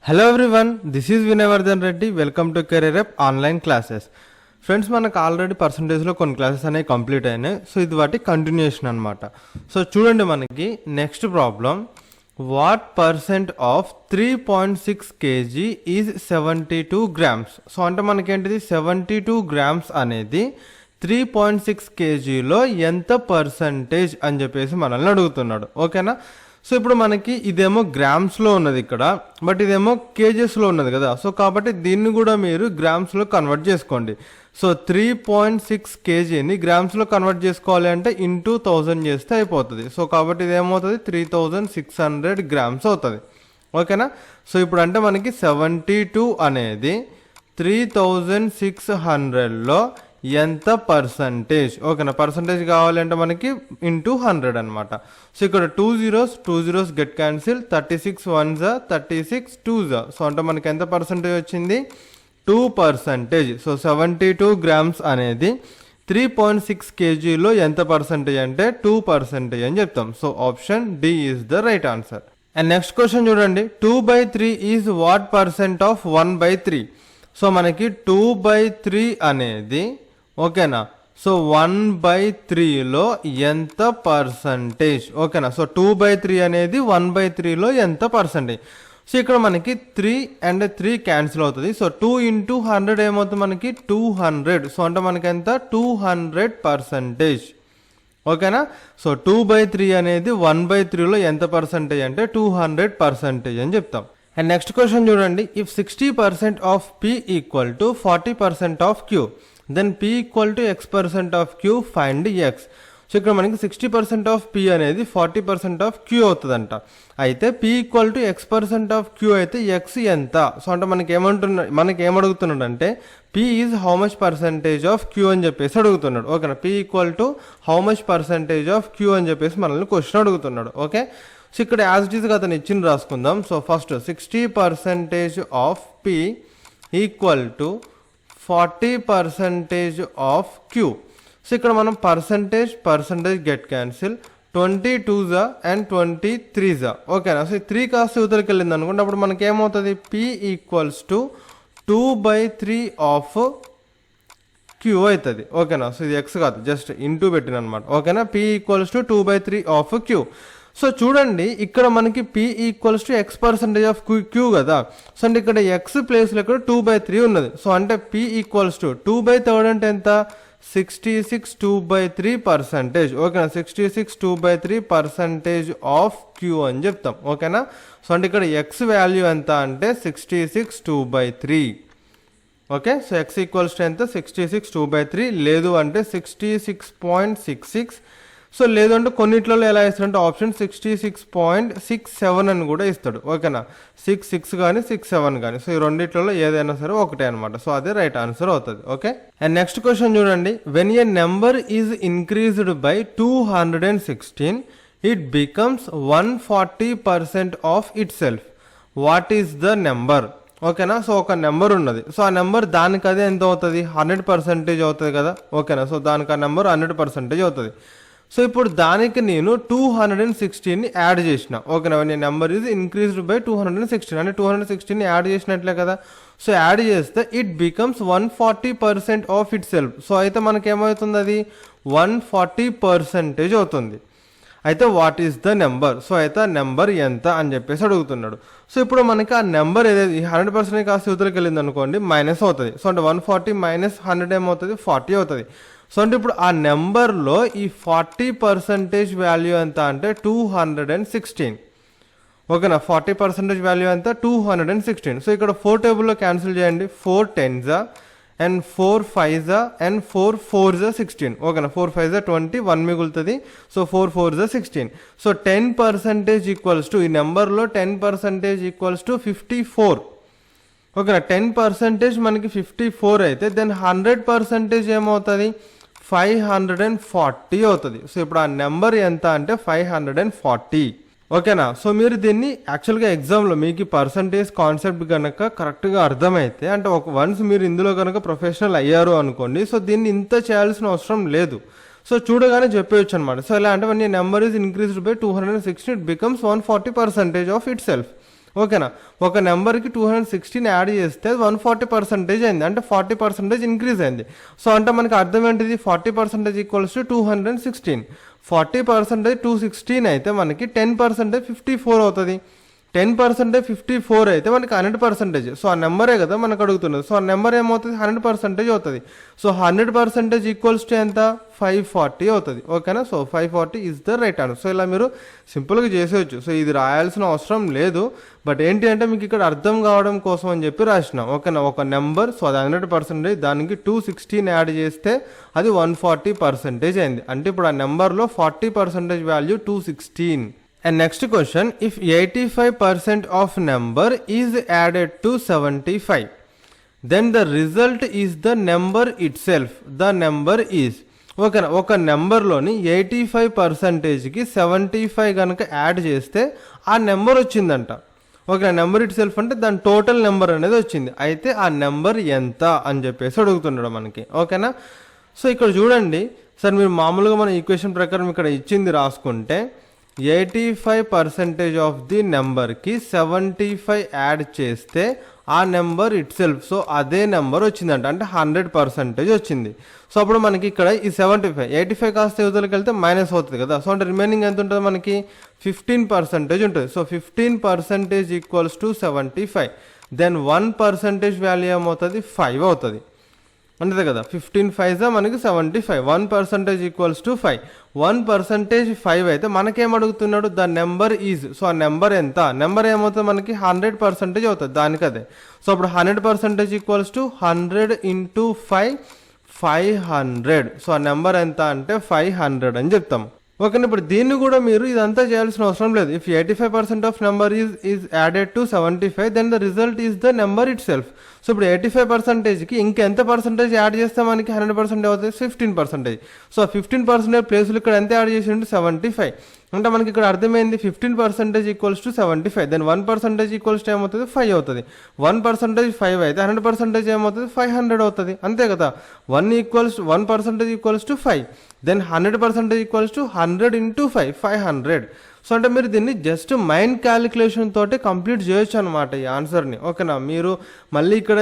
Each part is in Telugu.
Hello everyone, this is Vinayavardhan Reddy. Welcome to career app online classes. Friends, మనకు ఆల్రెడీ పర్సంటేజ్లో కొన్ని క్లాసెస్ అనేవి కంప్లీట్ అయినాయి. సో ఇది వాటి కంటిన్యూషన్ అనమాట. సో చూడండి, మనకి next problem, what percent of 3.6 kg is 72 grams. So అంటే మనకేంటిది 72 grams అనేది 3.6 kgలో ఎంత పర్సంటేజ్ అని చెప్పేసి మనల్ని అడుగుతున్నాడు. ఓకేనా? సో ఇప్పుడు మనకి ఇదేమో గ్రామ్స్లో ఉన్నది ఇక్కడ, బట్ ఇదేమో కేజెస్లో ఉన్నది కదా. సో కాబట్టి దీన్ని కూడా మీరు గ్రామ్స్లో కన్వర్ట్ చేసుకోండి. సో 3.6 kgని గ్రామ్స్లో కన్వర్ట్ చేసుకోవాలి అంటే ఇంటూ 1000 చేస్తే అయిపోతుంది. సో కాబట్టి ఇదేమవుతుంది 3600 grams అవుతుంది. ఓకేనా? సో ఇప్పుడు అంటే మనకి 72 అనేది 3600లో ఎంత పర్సంటేజ్. ఓకేనా? పర్సంటేజ్ కావాలంటే మనకి ఇంటూ 100 అనమాట. సో ఇక్కడ 2 zeros get cancel, 36 1s 36 2s. So అంటే మనకి ఎంత పర్సంటేజ్ వచ్చింది? 2%. సో 72 grams అనేది 3.6 kgలో ఎంత పర్సంటేజ్ అంటే 2% అని చెప్తాం. So option D is the right answer. And next question చూడండి, 2/3 is what percent of 1/3. So మనకి 2/3 అనేది, ఓకేనా, సో 1/3లో ఎంత పర్సంటేజ్. ఓకేనా? సో 2/3 అనేది 1/3లో ఎంత పర్సంటేజ్. సో ఇక్కడ మనకి 3 and 3 క్యాన్సిల్ అవుతుంది. సో 2 into 100 ఏమవుతుంది మనకి 200. సో అంటే మనకి ఎంత 200%. ఓకేనా? సో 2/3 అనేది 1/3లో ఎంత పర్సంటేజ్ అంటే 200% అని చెప్తాం. అండ్ నెక్స్ట్ క్వశ్చన్ చూడండి, if 60% of P equal to 40% of Q, then P equal to X% of Q, find X. So ఇక్కడ మనకి 60% ఆఫ్ P అనేది 40% ఆఫ్ Q అవుతుందంట. అయితే P equal to X% of Q అయితే X ఎంత? సో అంటే మనకి ఏమడుగుతున్నాడు అంటే P is how much percentage of Q అని చెప్పేసి అడుగుతున్నాడు. ఓకేనా? P equal to how much percentage of Q అని చెప్పేసి మనల్ని క్వశ్చన్ అడుగుతున్నాడు. ఓకే? సో ఇక్కడ యాజ్ ఇట్ ఈస్గా అతను ఇచ్చిన రాసుకుందాం. So first 60% of P equal to 40% of Q. So ఇక్కడ మనం percentage get cancel, 22s and 23s. ఓకేనా? సో 3 కాస్త యువతలకి వెళ్ళింది అనుకుంటే అప్పుడు మనకి ఏమవుతుంది? P equals to 2/3 of Q అవుతుంది. ఓకేనా? సో ఇది ఎక్స్ కాదు, జస్ట్ ఇంటూ పెట్టిన అనమాట. ఓకేనా? P equals to 2/3 of Q. So చూడండి, ఇక్కడ మనకి P equals to X% of Q కదా. సో అంటే ఇక్కడ X ప్లేస్లో ఇక్కడ 2/3 ఉన్నది. సో అంటే P ఈక్వల్స్ టు 2/3 అంటే ఎంత? 66 2/3%. ఓకేనా? 66 2/3% ఆఫ్ Q అని చెప్తాం. ఓకేనా? సో అంటే ఇక్కడ X వాల్యూ ఎంత అంటే 66 2/3. Okay? So X equals to ఎంత? 66 2/3. లేదు అంటే 66.66. సో లేదంటే కొన్నిట్లలో ఎలా ఇస్తాడంటే ఆప్షన్ 66.67 అని కూడా ఇస్తాడు. ఓకేనా? 66 కానీ 67 కానీ. సో ఈ రెండిట్లలో ఏదైనా సరే ఒకటే అనమాట. సో అదే రైట్ ఆన్సర్ అవుతుంది. ఓకే? అండ్ నెక్స్ట్ క్వశ్చన్ చూడండి, when a number is increased by 216 it becomes 140% of it self. What is the number? ఓకేనా? సో ఒక నెంబర్ ఉన్నది. సో ఆ నెంబర్ దానికి అదే ఎంత అవుతుంది? 100% అవుతుంది కదా. ఓకేనా? సో దానికి ఆ నెంబర్ 100% అవుతుంది. సో ఇప్పుడు దానికి నేను 216ని యాడ్ చేసిన. ఓకేనా? నీ నెంబర్ ఈజ్ ఇంక్రీజ్డ్ బై 216 అంటే 216ని యాడ్ చేసినట్లే కదా. సో యాడ్ చేస్తే it becomes 140% of it self. So అయితే మనకేమవుతుంది? అది 140% అవుతుంది. అయితే what is the number? So అయితే ఆ నెంబర్ ఎంత అని చెప్పేసి అడుగుతున్నాడు. సో ఇప్పుడు మనకి ఆ నెంబర్ ఏదైతే 100% కాస్త యువతలకి వెళ్ళింది అనుకోండి, మైనస్ అవుతుంది. సో అంటే 140 మైనస్ 100 ఏమవుతుంది? 40 అవుతుంది. సో అంటే ఇప్పుడు ఆ నెంబర్లో ఈ 40% వాల్యూ ఎంత అంటే 216. ఓకేనా? 40% వాల్యూ ఎంత? 216. సో ఇక్కడ 4 టేబుల్లో క్యాన్సిల్ చేయండి. 4 10s and 4 5s and 4 4s 16. ఓకేనా? 4 5s 20, 1 మిగులుతుంది. So 4 4s 16. So 10% equals to, ఈ నెంబర్లో 10% ఈక్వల్స్ టు 54. ఓకేనా? 10% మనకి 54 అయితే దెన్ 100% ఏమవుతుంది? 540 అవుతుంది. సో ఇప్పుడు ఆ నెంబర్ ఎంత అంటే 540. ఓకేనా? సో మీరు దీన్ని యాక్చువల్గా ఎగ్జామ్లో మీకు పర్సంటేజ్ కాన్సెప్ట్ కనుక కరెక్ట్గా అర్థమైతే, అంటే వన్స్ మీరు ఇందులో కనుక ప్రొఫెషనల్ అయ్యారు అనుకోండి, సో దీన్ని ఇంత చేయాల్సిన అవసరం లేదు. సో చూడగానే చెప్పేయచ్చు అనమాట. సో ఎలా అంటే when a number is increased by 216 it becomes 140% of it self. ఓకేనా. ఒక నెంబర్కి 216 యాడ్ చేస్తే 140% అయింది, అంటే 40% ఇంక్రీజ్ అయింది. సో అంటే మనకి అర్థం ఏంటిది, 40% ఈక్వల్స్ టు 216. 40% 216 అయితే మనకి 10% 54 అవుతుంది. 10% 54 అయితే మనకి 100%. సో ఆ నెంబరే కదా మనకు అడుగుతున్నది. సో ఆ నెంబర్ ఏమవుతుంది, 100% అవుతుంది. సో 100% ఈక్వల్స్ టు ఎంత, 540 అవుతుంది. ఓకేనా. So 540 is the right answer. So ఇలా మీరు సింపుల్గా చేసేయచ్చు. సో ఇది రాయాల్సిన అవసరం లేదు, బట్ ఏంటి అంటే మీకు ఇక్కడ అర్థం కావడం కోసం అని చెప్పి రాసిన. ఓకేనా. ఒక నెంబర్, సో అది 100%, దానికి 216 యాడ్ చేస్తే అది 140% అయింది. అంటే ఇప్పుడు ఆ నెంబర్లో 40% value 216. And next question, if 85% of number is added to 75, then the result is the number itself. The number is, ఓకేనా, ఒక నెంబర్లోని 85%కి 75 కనుక యాడ్ చేస్తే ఆ నెంబర్ వచ్చిందంట. ఓకే, నెంబర్ ఇట్ సెల్ఫ్ అంటే దాని టోటల్ నెంబర్ అనేది వచ్చింది. అయితే ఆ నెంబర్ ఎంత అని చెప్పేసి అడుగుతున్నాడు మనకి. ఓకేనా. సో ఇక్కడ చూడండి సార్, మీరు మామూలుగా మన ఈక్వేషన్ ప్రకారం ఇక్కడ ఇచ్చింది రాసుకుంటే 85% ఆఫ్ ది నెంబర్కి 75 యాడ్ చేస్తే ఆ నెంబర్ ఇట్ సెల్ఫ్, సో అదే నెంబర్ వచ్చిందంట, అంటే 100% వచ్చింది. సో అప్పుడు మనకి ఇక్కడ ఈ 85 కాస్త యువతలకి వెళ్తే మైనస్ అవుతుంది కదా. సో అంటే రిమైనింగ్ ఎంత ఉంటుంది మనకి, 15% ఉంటుంది. So 15% equals to 75. Then 1% value ఏమవుతుంది, 5 అవుతుంది. అంతే కదా. 15 5 మనకి 75. 1% ఈక్వల్స్ టు 5. 1% 5 అయితే మనకేం అడుగుతున్నాడు, ద నెంబర్ ఈజ్. సో ఆ నెంబర్ ఎంత, నెంబర్ ఏమవుతుంది మనకి 100% అవుతుంది దానికి అదే. సో అప్పుడు 100% ఈక్వల్స్ టు 100 ఇంటూ 5, 500. సో ఆ నెంబర్ ఎంత అంటే 500 అని చెప్తాము. ఓకే, ఇప్పుడు దీన్ని కూడా మీరు ఇదంతా చేయాల్సిన అవసరం లేదు. If 85% of number is added to 75, then the result is the number itself. So ఇప్పుడు 85%కి ఇంకెంత పర్సెంటేజ్ యాడ్ చేస్తే మనకి 100% అవుతుంది, 15%. సో 15% ప్లేస్లు ఇక్కడ ఎంత యాడ్ చేసిండు, 75. అంటే మనకి ఇక్కడ అర్థమైంది 15% equals to 75. Then 1% equals to ఏమవుతుంది, 5 అవుతుంది. 1% 5 అయితే 100% ఏమవుతుంది, 500 అవుతుంది. అంతే కదా. 1% equals to 5. Then 100% equals to 100 into 5, 500. So అంటే మీరు దీన్ని జస్ట్ మైండ్ క్యాలిక్యులేషన్ తోటి కంప్లీట్ చేయొచ్చు అనమాట ఈ ఆన్సర్ని. ఓకేనా. మీరు మళ్ళీ ఇక్కడ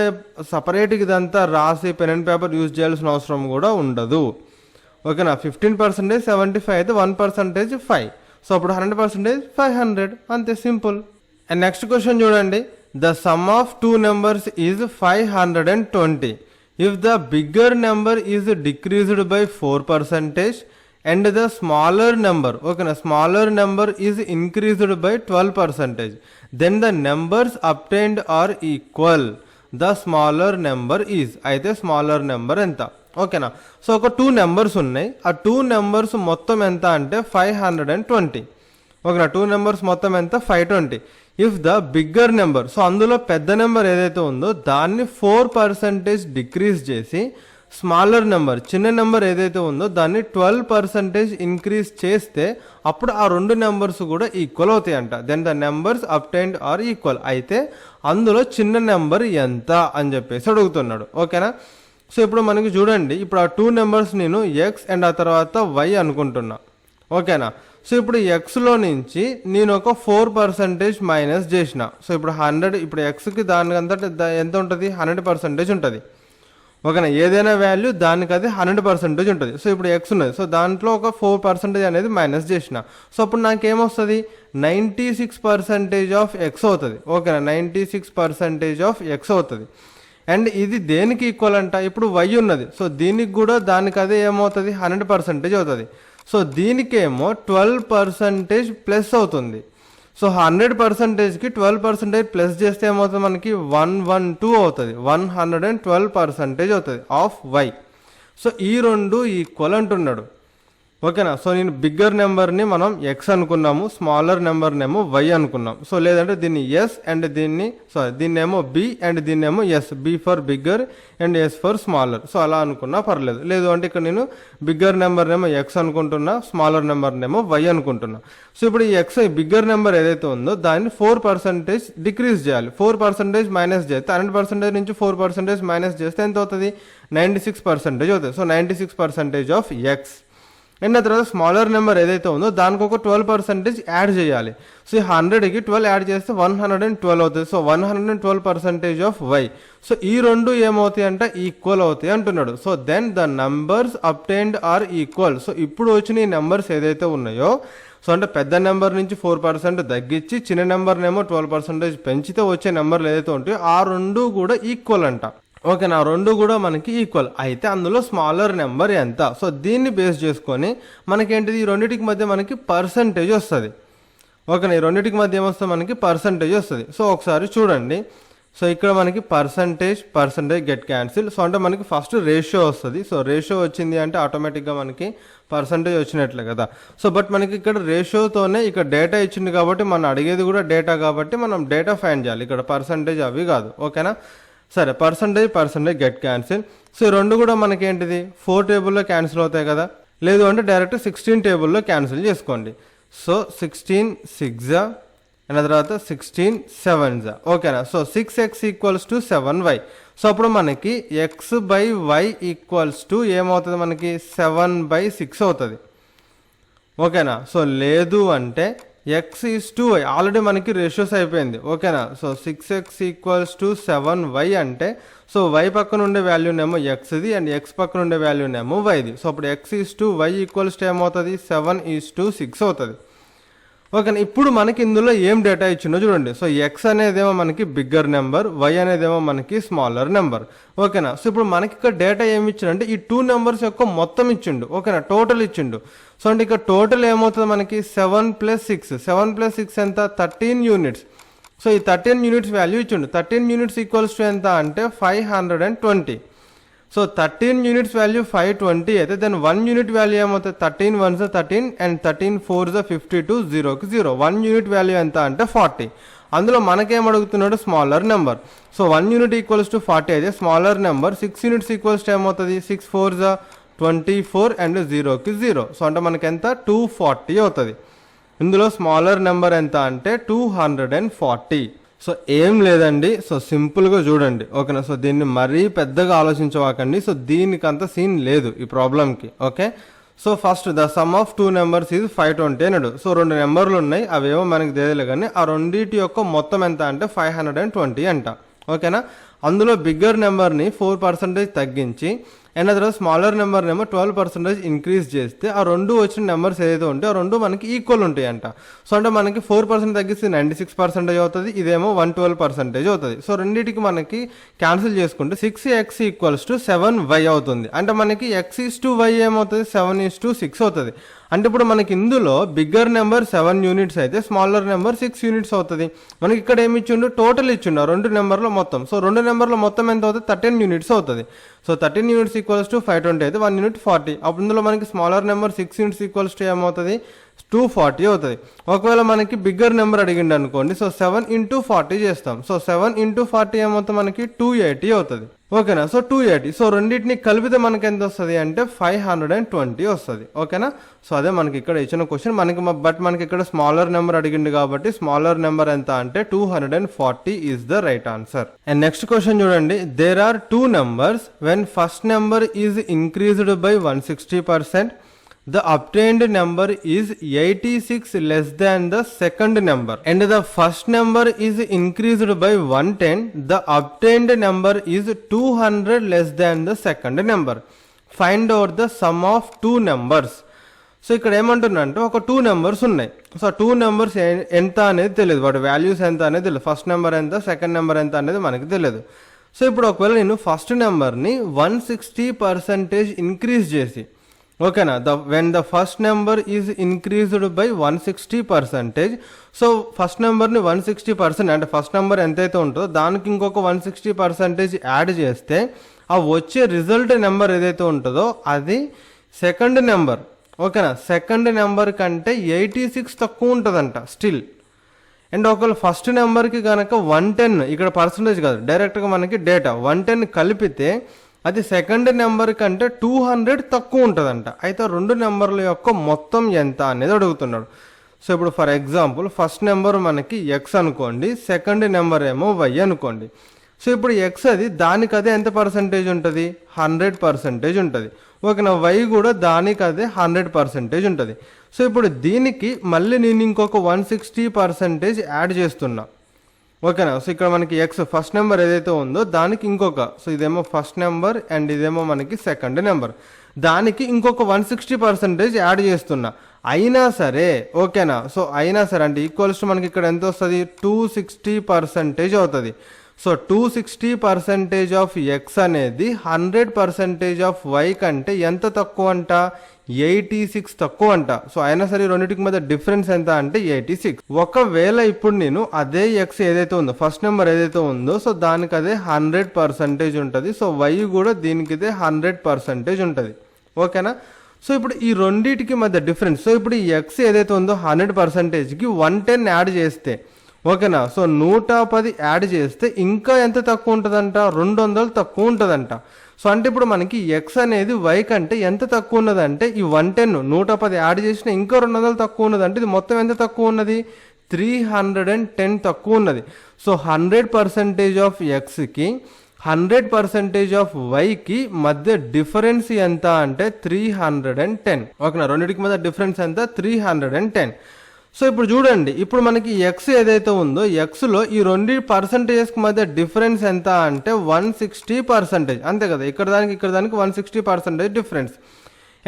సపరేట్గా ఇదంతా రాసి పెన్ అండ్ పేపర్ యూజ్ చేయాల్సిన అవసరం కూడా ఉండదు. ఓకేనా. 15% 75 అయితే 1% 5. సో అప్పుడు 100% 500. అంతే, సింపుల్. అండ్ నెక్స్ట్ క్వశ్చన్ చూడండి, the sum of two numbers is 520. If the bigger number is decreased by 4% and the smaller number, okay, smaller number is increased by 12%, then the numbers obtained are equal. The smaller number is, అయితే smaller number ఎంత, ఓకేనా. సో ఒక 2 నెంబర్స్ ఉన్నాయి. ఆ 2 నెంబర్స్ మొత్తం ఎంత అంటే 520. ఓకేనా. 2 నెంబర్స్ మొత్తం ఎంత, 520. If the bigger number, so అందులో పెద్ద నెంబర్ ఏదైతే ఉందో దాన్ని 4% డిక్రీజ్ చేసి స్మాలర్ నెంబర్, చిన్న నెంబర్ ఏదైతే ఉందో దాన్ని 12% ఇంక్రీజ్ చేస్తే అప్పుడు ఆ రెండు నెంబర్స్ కూడా ఈక్వల్ అవుతాయి అంట. Then the numbers obtained are equal. అయితే అందులో చిన్న నెంబర్ ఎంత అని చెప్పేసి అడుగుతున్నాడు. ఓకేనా. సో ఇప్పుడు మనకి చూడండి, ఇప్పుడు ఆ 2 నెంబర్స్ నేను ఎక్స్ అండ్ ఆ తర్వాత వై అనుకుంటున్నా. ఓకేనా. సో ఇప్పుడు ఎక్స్లో నుంచి నేను ఒక 4% మైనస్ చేసిన. సో ఇప్పుడు 100, ఇప్పుడు ఎక్స్కి దానికంతా ఎంత ఉంటుంది, 100% ఉంటుంది. ఓకేనా. ఏదైనా వాల్యూ దానికి అది 100% ఉంటుంది. సో ఇప్పుడు ఎక్స్ ఉన్నది, సో దాంట్లో ఒక 4% అనేది మైనస్ చేసిన. సో అప్పుడు నాకేమొస్తుంది, 96% ఆఫ్ ఎక్స్ అవుతుంది. ఓకేనా. 96% ఆఫ్ ఎక్స్ అవుతుంది. అండ్ ఇది దేనికి ఈక్వల్ అంట, ఇప్పుడు వై ఉన్నది, సో దీనికి కూడా దానికి అదే ఏమవుతుంది, 100% అవుతుంది. సో దీనికేమో 12% ప్లస్ అవుతుంది. సో 100%కి 12% ప్లస్ చేస్తే ఏమవుతుంది మనకి 112 అవుతుంది. 112% అవుతుంది ఆఫ్ వై. సో ఈ రెండు ఈక్వల్ అంటున్నాడు. ఓకేనా. సో నేను బిగ్గర్ నెంబర్ని మనం ఎక్స్ అనుకున్నాము, స్మాలర్ నెంబర్నేమో వై అనుకున్నాం. సో లేదంటే దీన్ని ఎస్ అండ్ దీన్నేమో బి అండ్ దీన్నేమో S, B for bigger and S for smaller. So అలా అనుకున్నా పర్లేదు. లేదు అంటే ఇక్కడ నేను బిగ్గర్ నెంబర్నేమో ఎక్స్ అనుకుంటున్నా, స్మాలర్ నెంబర్నేమో వై అనుకుంటున్నా. సో ఇప్పుడు ఈ ఎక్స్ బిగ్గర్ నెంబర్ ఏదైతే ఉందో దాన్ని 4% డిక్రీజ్ చేయాలి. 4% మైనస్ చేస్తే 100% నుంచి 4% మైనస్ చేస్తే ఎంత అవుతుంది, 96% అవుతుంది. So 96% of X. అండ్ ఆ తర్వాత స్మాలర్ నెంబర్ ఏదైతే ఉందో దానికి ఒక 12% యాడ్ చేయాలి. సో ఈ 100కి 12 యాడ్ చేస్తే 112 అవుతుంది. So 112% of why. సో ఈ రెండు ఏమవుతాయి అంటే ఈక్వల్ అవుతాయి అంటున్నాడు. So then the numbers obtained are equal. So ఇప్పుడు వచ్చిన ఈ నెంబర్స్ ఏదైతే ఉన్నాయో, సో అంటే పెద్ద నెంబర్ నుంచి 4% తగ్గించి చిన్న నెంబర్నేమో 12% పెంచితే వచ్చే నెంబర్లు ఏదైతే ఉంటాయో ఆ రెండు కూడా ఈక్వల్ అంట. ఓకేనా, రెండు కూడా మనకి ఈక్వల్ అయితే అందులో స్మాలర్ నెంబర్ ఎంత. సో దీన్ని బేస్ చేసుకొని మనకేంటిది ఈ రెండింటికి మధ్య మనకి పర్సంటేజ్ వస్తుంది. ఓకేనా, ఈ రెండింటికి మధ్య ఏమొస్తుంది మనకి పర్సంటేజ్ వస్తుంది. సో ఒకసారి చూడండి. సో ఇక్కడ మనకి పర్సంటేజ్ గెట్ క్యాన్సిల్. సో అంటే మనకి ఫస్ట్ రేషియో వస్తుంది. సో రేషియో వచ్చింది అంటే ఆటోమేటిక్గా మనకి పర్సంటేజ్ వచ్చినట్లే కదా. సో బట్ మనకి ఇక్కడ రేషియోతోనే ఇక్కడ డేటా ఇచ్చింది కాబట్టి మనం అడిగేది కూడా డేటా కాబట్టి మనం డేటా ఫైండ్ చేయాలి, ఇక్కడ పర్సంటేజ్ అవి కాదు. ఓకేనా, సరే పర్సంటేజ్ గెట్ క్యాన్సిల్. సో ఈ రెండు కూడా మనకి ఏంటిది 4 టేబుల్లో క్యాన్సిల్ అవుతాయి కదా. లేదు అంటే డైరెక్ట్ 16 టేబుల్లో క్యాన్సిల్ చేసుకోండి. సో 16 6 అండ్ తర్వాత 16 7. ఓకేనా, so 6x equals to 7y. So అప్పుడు మనకి x/y ఈక్వల్స్ టు ఏమవుతుంది మనకి 7/6 అవుతుంది. ఓకేనా, సో లేదు అంటే x/y ఆల్రెడీ మనకి రేషియోస్ అయిపోయింది. ఓకేనా, so 6x equals to 7y అంటే సో y పక్కన ఉండే వాల్యూనేమో xది అండ్ x పక్కన ఉండే వాల్యూనేమో yది. సో అప్పుడు x/y ఈక్వల్స్ టు ఏమవుతుంది 7:6 అవుతుంది. ఓకేనా, ఇప్పుడు మనకి ఇందులో ఏం డేటా ఇచ్చిందో చూడండి. సో ఎక్స్ అనేదేమో మనకి బిగ్గర్ నెంబర్, వై అనేదేమో మనకి స్మాలర్ నెంబర్. ఓకేనా, సో ఇప్పుడు మనకి ఇక్కడ డేటా ఏమి ఇచ్చిండంటే ఈ 2 నెంబర్స్ యొక్క మొత్తం ఇచ్చిండు. ఓకేనా, టోటల్ ఇచ్చిండు. సో అంటే ఇక్కడ టోటల్ ఏమవుతుంది మనకి 7 + 6. 7 + 6 ఎంత 13 యూనిట్స్. సో ఈ 13 యూనిట్స్ వాల్యూ ఇచ్చిండు. 13 యూనిట్స్ ఈక్వల్స్ టు ఎంత అంటే 520. సో 13 యూనిట్స్ వాల్యూ 520 అయితే దెన్ 1 యూనిట్ వాల్యూ ఏమవుతుంది 13 1s 13 అండ్ 13 4s 52 0కి 0. 1 యూనిట్ వాల్యూ ఎంత అంటే 40. అందులో మనకేం అడుగుతున్నాడు smaller number. So 1 unit equals to 40 అయితే smaller number 6 units equals to ఏమవుతుంది 6 4s 24 అండ్ 0కి 0. సో అంటే మనకి ఎంత 240 అవుతుంది. ఇందులో స్మాలర్ నెంబర్ ఎంత అంటే 240. సో ఏం లేదండి, సో సింపుల్గా చూడండి. ఓకేనా, సో దీన్ని మరీ పెద్దగా ఆలోచించవాకండి. సో దీనికి అంత సీన్ లేదు ఈ ప్రాబ్లంకి. Okay, so first the sum of 2 numbers is 520 అన్నాడు. సో 2 నెంబర్లు ఉన్నాయి, అవేమో మనకి తెలియదు కానీ ఆ రెండింటి యొక్క మొత్తం ఎంత అంటే 520 అంట. ఓకేనా, అందులో బిగ్గర్ నెంబర్ని 4% తగ్గించి అండ్ అదర్ స్మాలర్ నెంబర్నేమో 12% ఇంక్రీజ్ చేస్తే ఆ రెండు వచ్చిన నెంబర్స్ ఏదైతే ఉంటే ఆ రెండు మనకి ఈక్వల్ ఉంటాయి అంట. సో అంటే మనకి 4% తగ్గిస్తే 96% అవుతుంది, ఇదేమో 112% అవుతుంది. సో రెండింటికి మనకి క్యాన్సిల్ చేసుకుంటే 6x ఈక్వల్స్ టు 7y అవుతుంది. అంటే మనకి x/y ఏమవుతుంది 7:6 అవుతుంది. అంటే ఇప్పుడు మనకి ఇందులో బిగ్గర్ నెంబర్ 7 యూనిట్స్ అయితే స్మాలర్ నెంబర్ 6 యూనిట్స్ అవుతుంది. మనకి ఇక్కడ ఏమి ఇచ్చిండు టోటల్ ఇచ్చిండు రెండు నెంబర్లో మొత్తం. సో 2 నెంబర్లో మొత్తం ఎంత అవుతుంది 13 యూనిట్స్ అవుతుంది. సో 13 యూనిట్స్ ఈక్వల్స్ టు 520 అయితే 1 యూనిట్ 40. అప్పుడు ఇందులో మనకి smaller number 6 units equals to ఏమవుతుంది 240 అవుతుంది. ఒకవేళ మనకి బిగ్గర్ నెంబర్ అడిగిండు అనుకోండి, సో 7 × 40 చేస్తాం. సో 7 × 40 ఏమవుతుంది మనకి 280 అవుతుంది. ఓకేనా, సో 280. సో రెండింటిని కలిపితే మనకి ఎంత వస్తుంది అంటే 520 వస్తుంది. ఓకేనా, సో అదే మనకి ఇక్కడ ఇచ్చిన క్వశ్చన్ మనకి. బట్ మనకి ఇక్కడ స్మాలర్ నెంబర్ అడిగిండు కాబట్టి స్మాలర్ నెంబర్ ఎంత అంటే 240 is the right answer. And next question చూడండి. There are 2 numbers when first number is increased by 160%. The obtained number is 86 less than the second number and the first number is increased by 110. The obtained number is 200 less than the second number. Find out the sum of 2 numbers. So ఇక్కడ ఏమంటున్నా అంటే ఒక 2 నెంబర్స్ ఉన్నాయి. సో 2 నెంబర్స్ ఎంత అనేది తెలియదు, వాటి వాల్యూస్ ఎంత అనేది తెలియదు. ఫస్ట్ నెంబర్ ఎంత సెకండ్ నెంబర్ ఎంత అనేది మనకి తెలియదు. సో ఇప్పుడు ఒకవేళ నేను ఫస్ట్ నెంబర్ని 160% ఇంక్రీజ్ చేసి, ఓకేనా, when the first number is increased by 160%. So first నెంబర్ని 160% అంటే ఫస్ట్ నెంబర్ ఎంతైతే ఉంటుందో దానికి ఇంకొక 160% యాడ్ చేస్తే ఆ వచ్చే రిజల్ట్ నెంబర్ ఏదైతే ఉంటుందో అది సెకండ్ నెంబర్. ఓకేనా, సెకండ్ నెంబర్ కంటే 86 తక్కువ ఉంటుందంట స్టిల్. అండ్ ఒకవేళ ఫస్ట్ నెంబర్కి కనుక 110, ఇక్కడ పర్సంటేజ్ కాదు డైరెక్ట్గా మనకి డేటా 110 కలిపితే అది సెకండ్ నెంబర్ కంటే 200 తక్కువ ఉంటుందంట. అయితే 2 నెంబర్ల యొక్క మొత్తం ఎంత అనేది అడుగుతున్నాడు. సో ఇప్పుడు ఫర్ ఎగ్జాంపుల్ ఫస్ట్ నెంబర్ మనకి ఎక్స్ అనుకోండి, సెకండ్ నెంబర్ ఏమో వై అనుకోండి. సో ఇప్పుడు ఎక్స్ అది దానికి అదే ఎంత పర్సంటేజ్ ఉంటుంది 100% ఉంటుంది. ఓకేనా, y కూడా దానికి అదే 100% ఉంటుంది. సో ఇప్పుడు దీనికి మళ్ళీ నేను ఇంకొక 160% యాడ్ చేస్తున్నా. ఓకేనా, సో ఇక్కడ మనకి ఎక్స్ ఫస్ట్ నెంబర్ ఏదైతే ఉందో దానికి ఇంకొక, సో ఇదేమో ఫస్ట్ నెంబర్ అండ్ ఇదేమో మనకి సెకండ్ నెంబర్, దానికి ఇంకొక 160% యాడ్ చేస్తున్నా. అయినా సరే ఓకేనా, సో అయినా సరే అంటే ఈక్వల్స్ టు మనకి ఇక్కడ ఎంత వస్తుంది, 260% అవుతుంది. సో 260% ఆఫ్ ఎక్స్ అనేది 100% ఆఫ్ వై కంటే ఎంత తక్కువ అంట, 86 తక్కువ అంట. సో అయినా సరే రెండింటికి మధ్య డిఫరెన్స్ ఎంత అంటే 86. ఒకవేళ ఇప్పుడు నేను అదే ఎక్స్ ఏదైతే ఉందో ఫస్ట్ నెంబర్ ఏదైతే ఉందో సో దానికి అదే 100% ఉంటుంది. సో వై కూడా దీనికి ఇదే 100% ఉంటుంది. ఓకేనా, సో ఇప్పుడు ఈ రెండింటికి మధ్య డిఫరెన్స్, సో ఇప్పుడు ఈ ఎక్స్ ఏదైతే ఉందో 100%కి 110 యాడ్ చేస్తే ఓకేనా, సో 110 యాడ్ చేస్తే ఇంకా ఎంత తక్కువ ఉంటుందంట, 200 తక్కువ ఉంటుందంట. సో అంటే ఇప్పుడు మనకి ఎక్స్ అనేది వై కంటే ఎంత తక్కువ ఉన్నదంటే ఈ 110 యాడ్ చేసిన ఇంకా 200 తక్కువ ఉన్నదంటే ఇది మొత్తం ఎంత తక్కువ ఉన్నది, 310 తక్కువ ఉన్నది. సో 100% ఆఫ్ ఎక్స్కి 100% ఆఫ్ వైకి మధ్య డిఫరెన్స్ ఎంత అంటే 310. ఓకేనా, రెండింటికి మధ్య డిఫరెన్స్ ఎంత, 310. సో ఇప్పుడు చూడండి, ఇప్పుడు మనకి ఎక్స్ ఏదైతే ఉందో ఎక్స్లో ఈ రెండు పర్సంటేజెస్కి మధ్య డిఫరెన్స్ ఎంత అంటే 160%. అంతే కదా, ఇక్కడ దానికి 160% డిఫరెన్స్.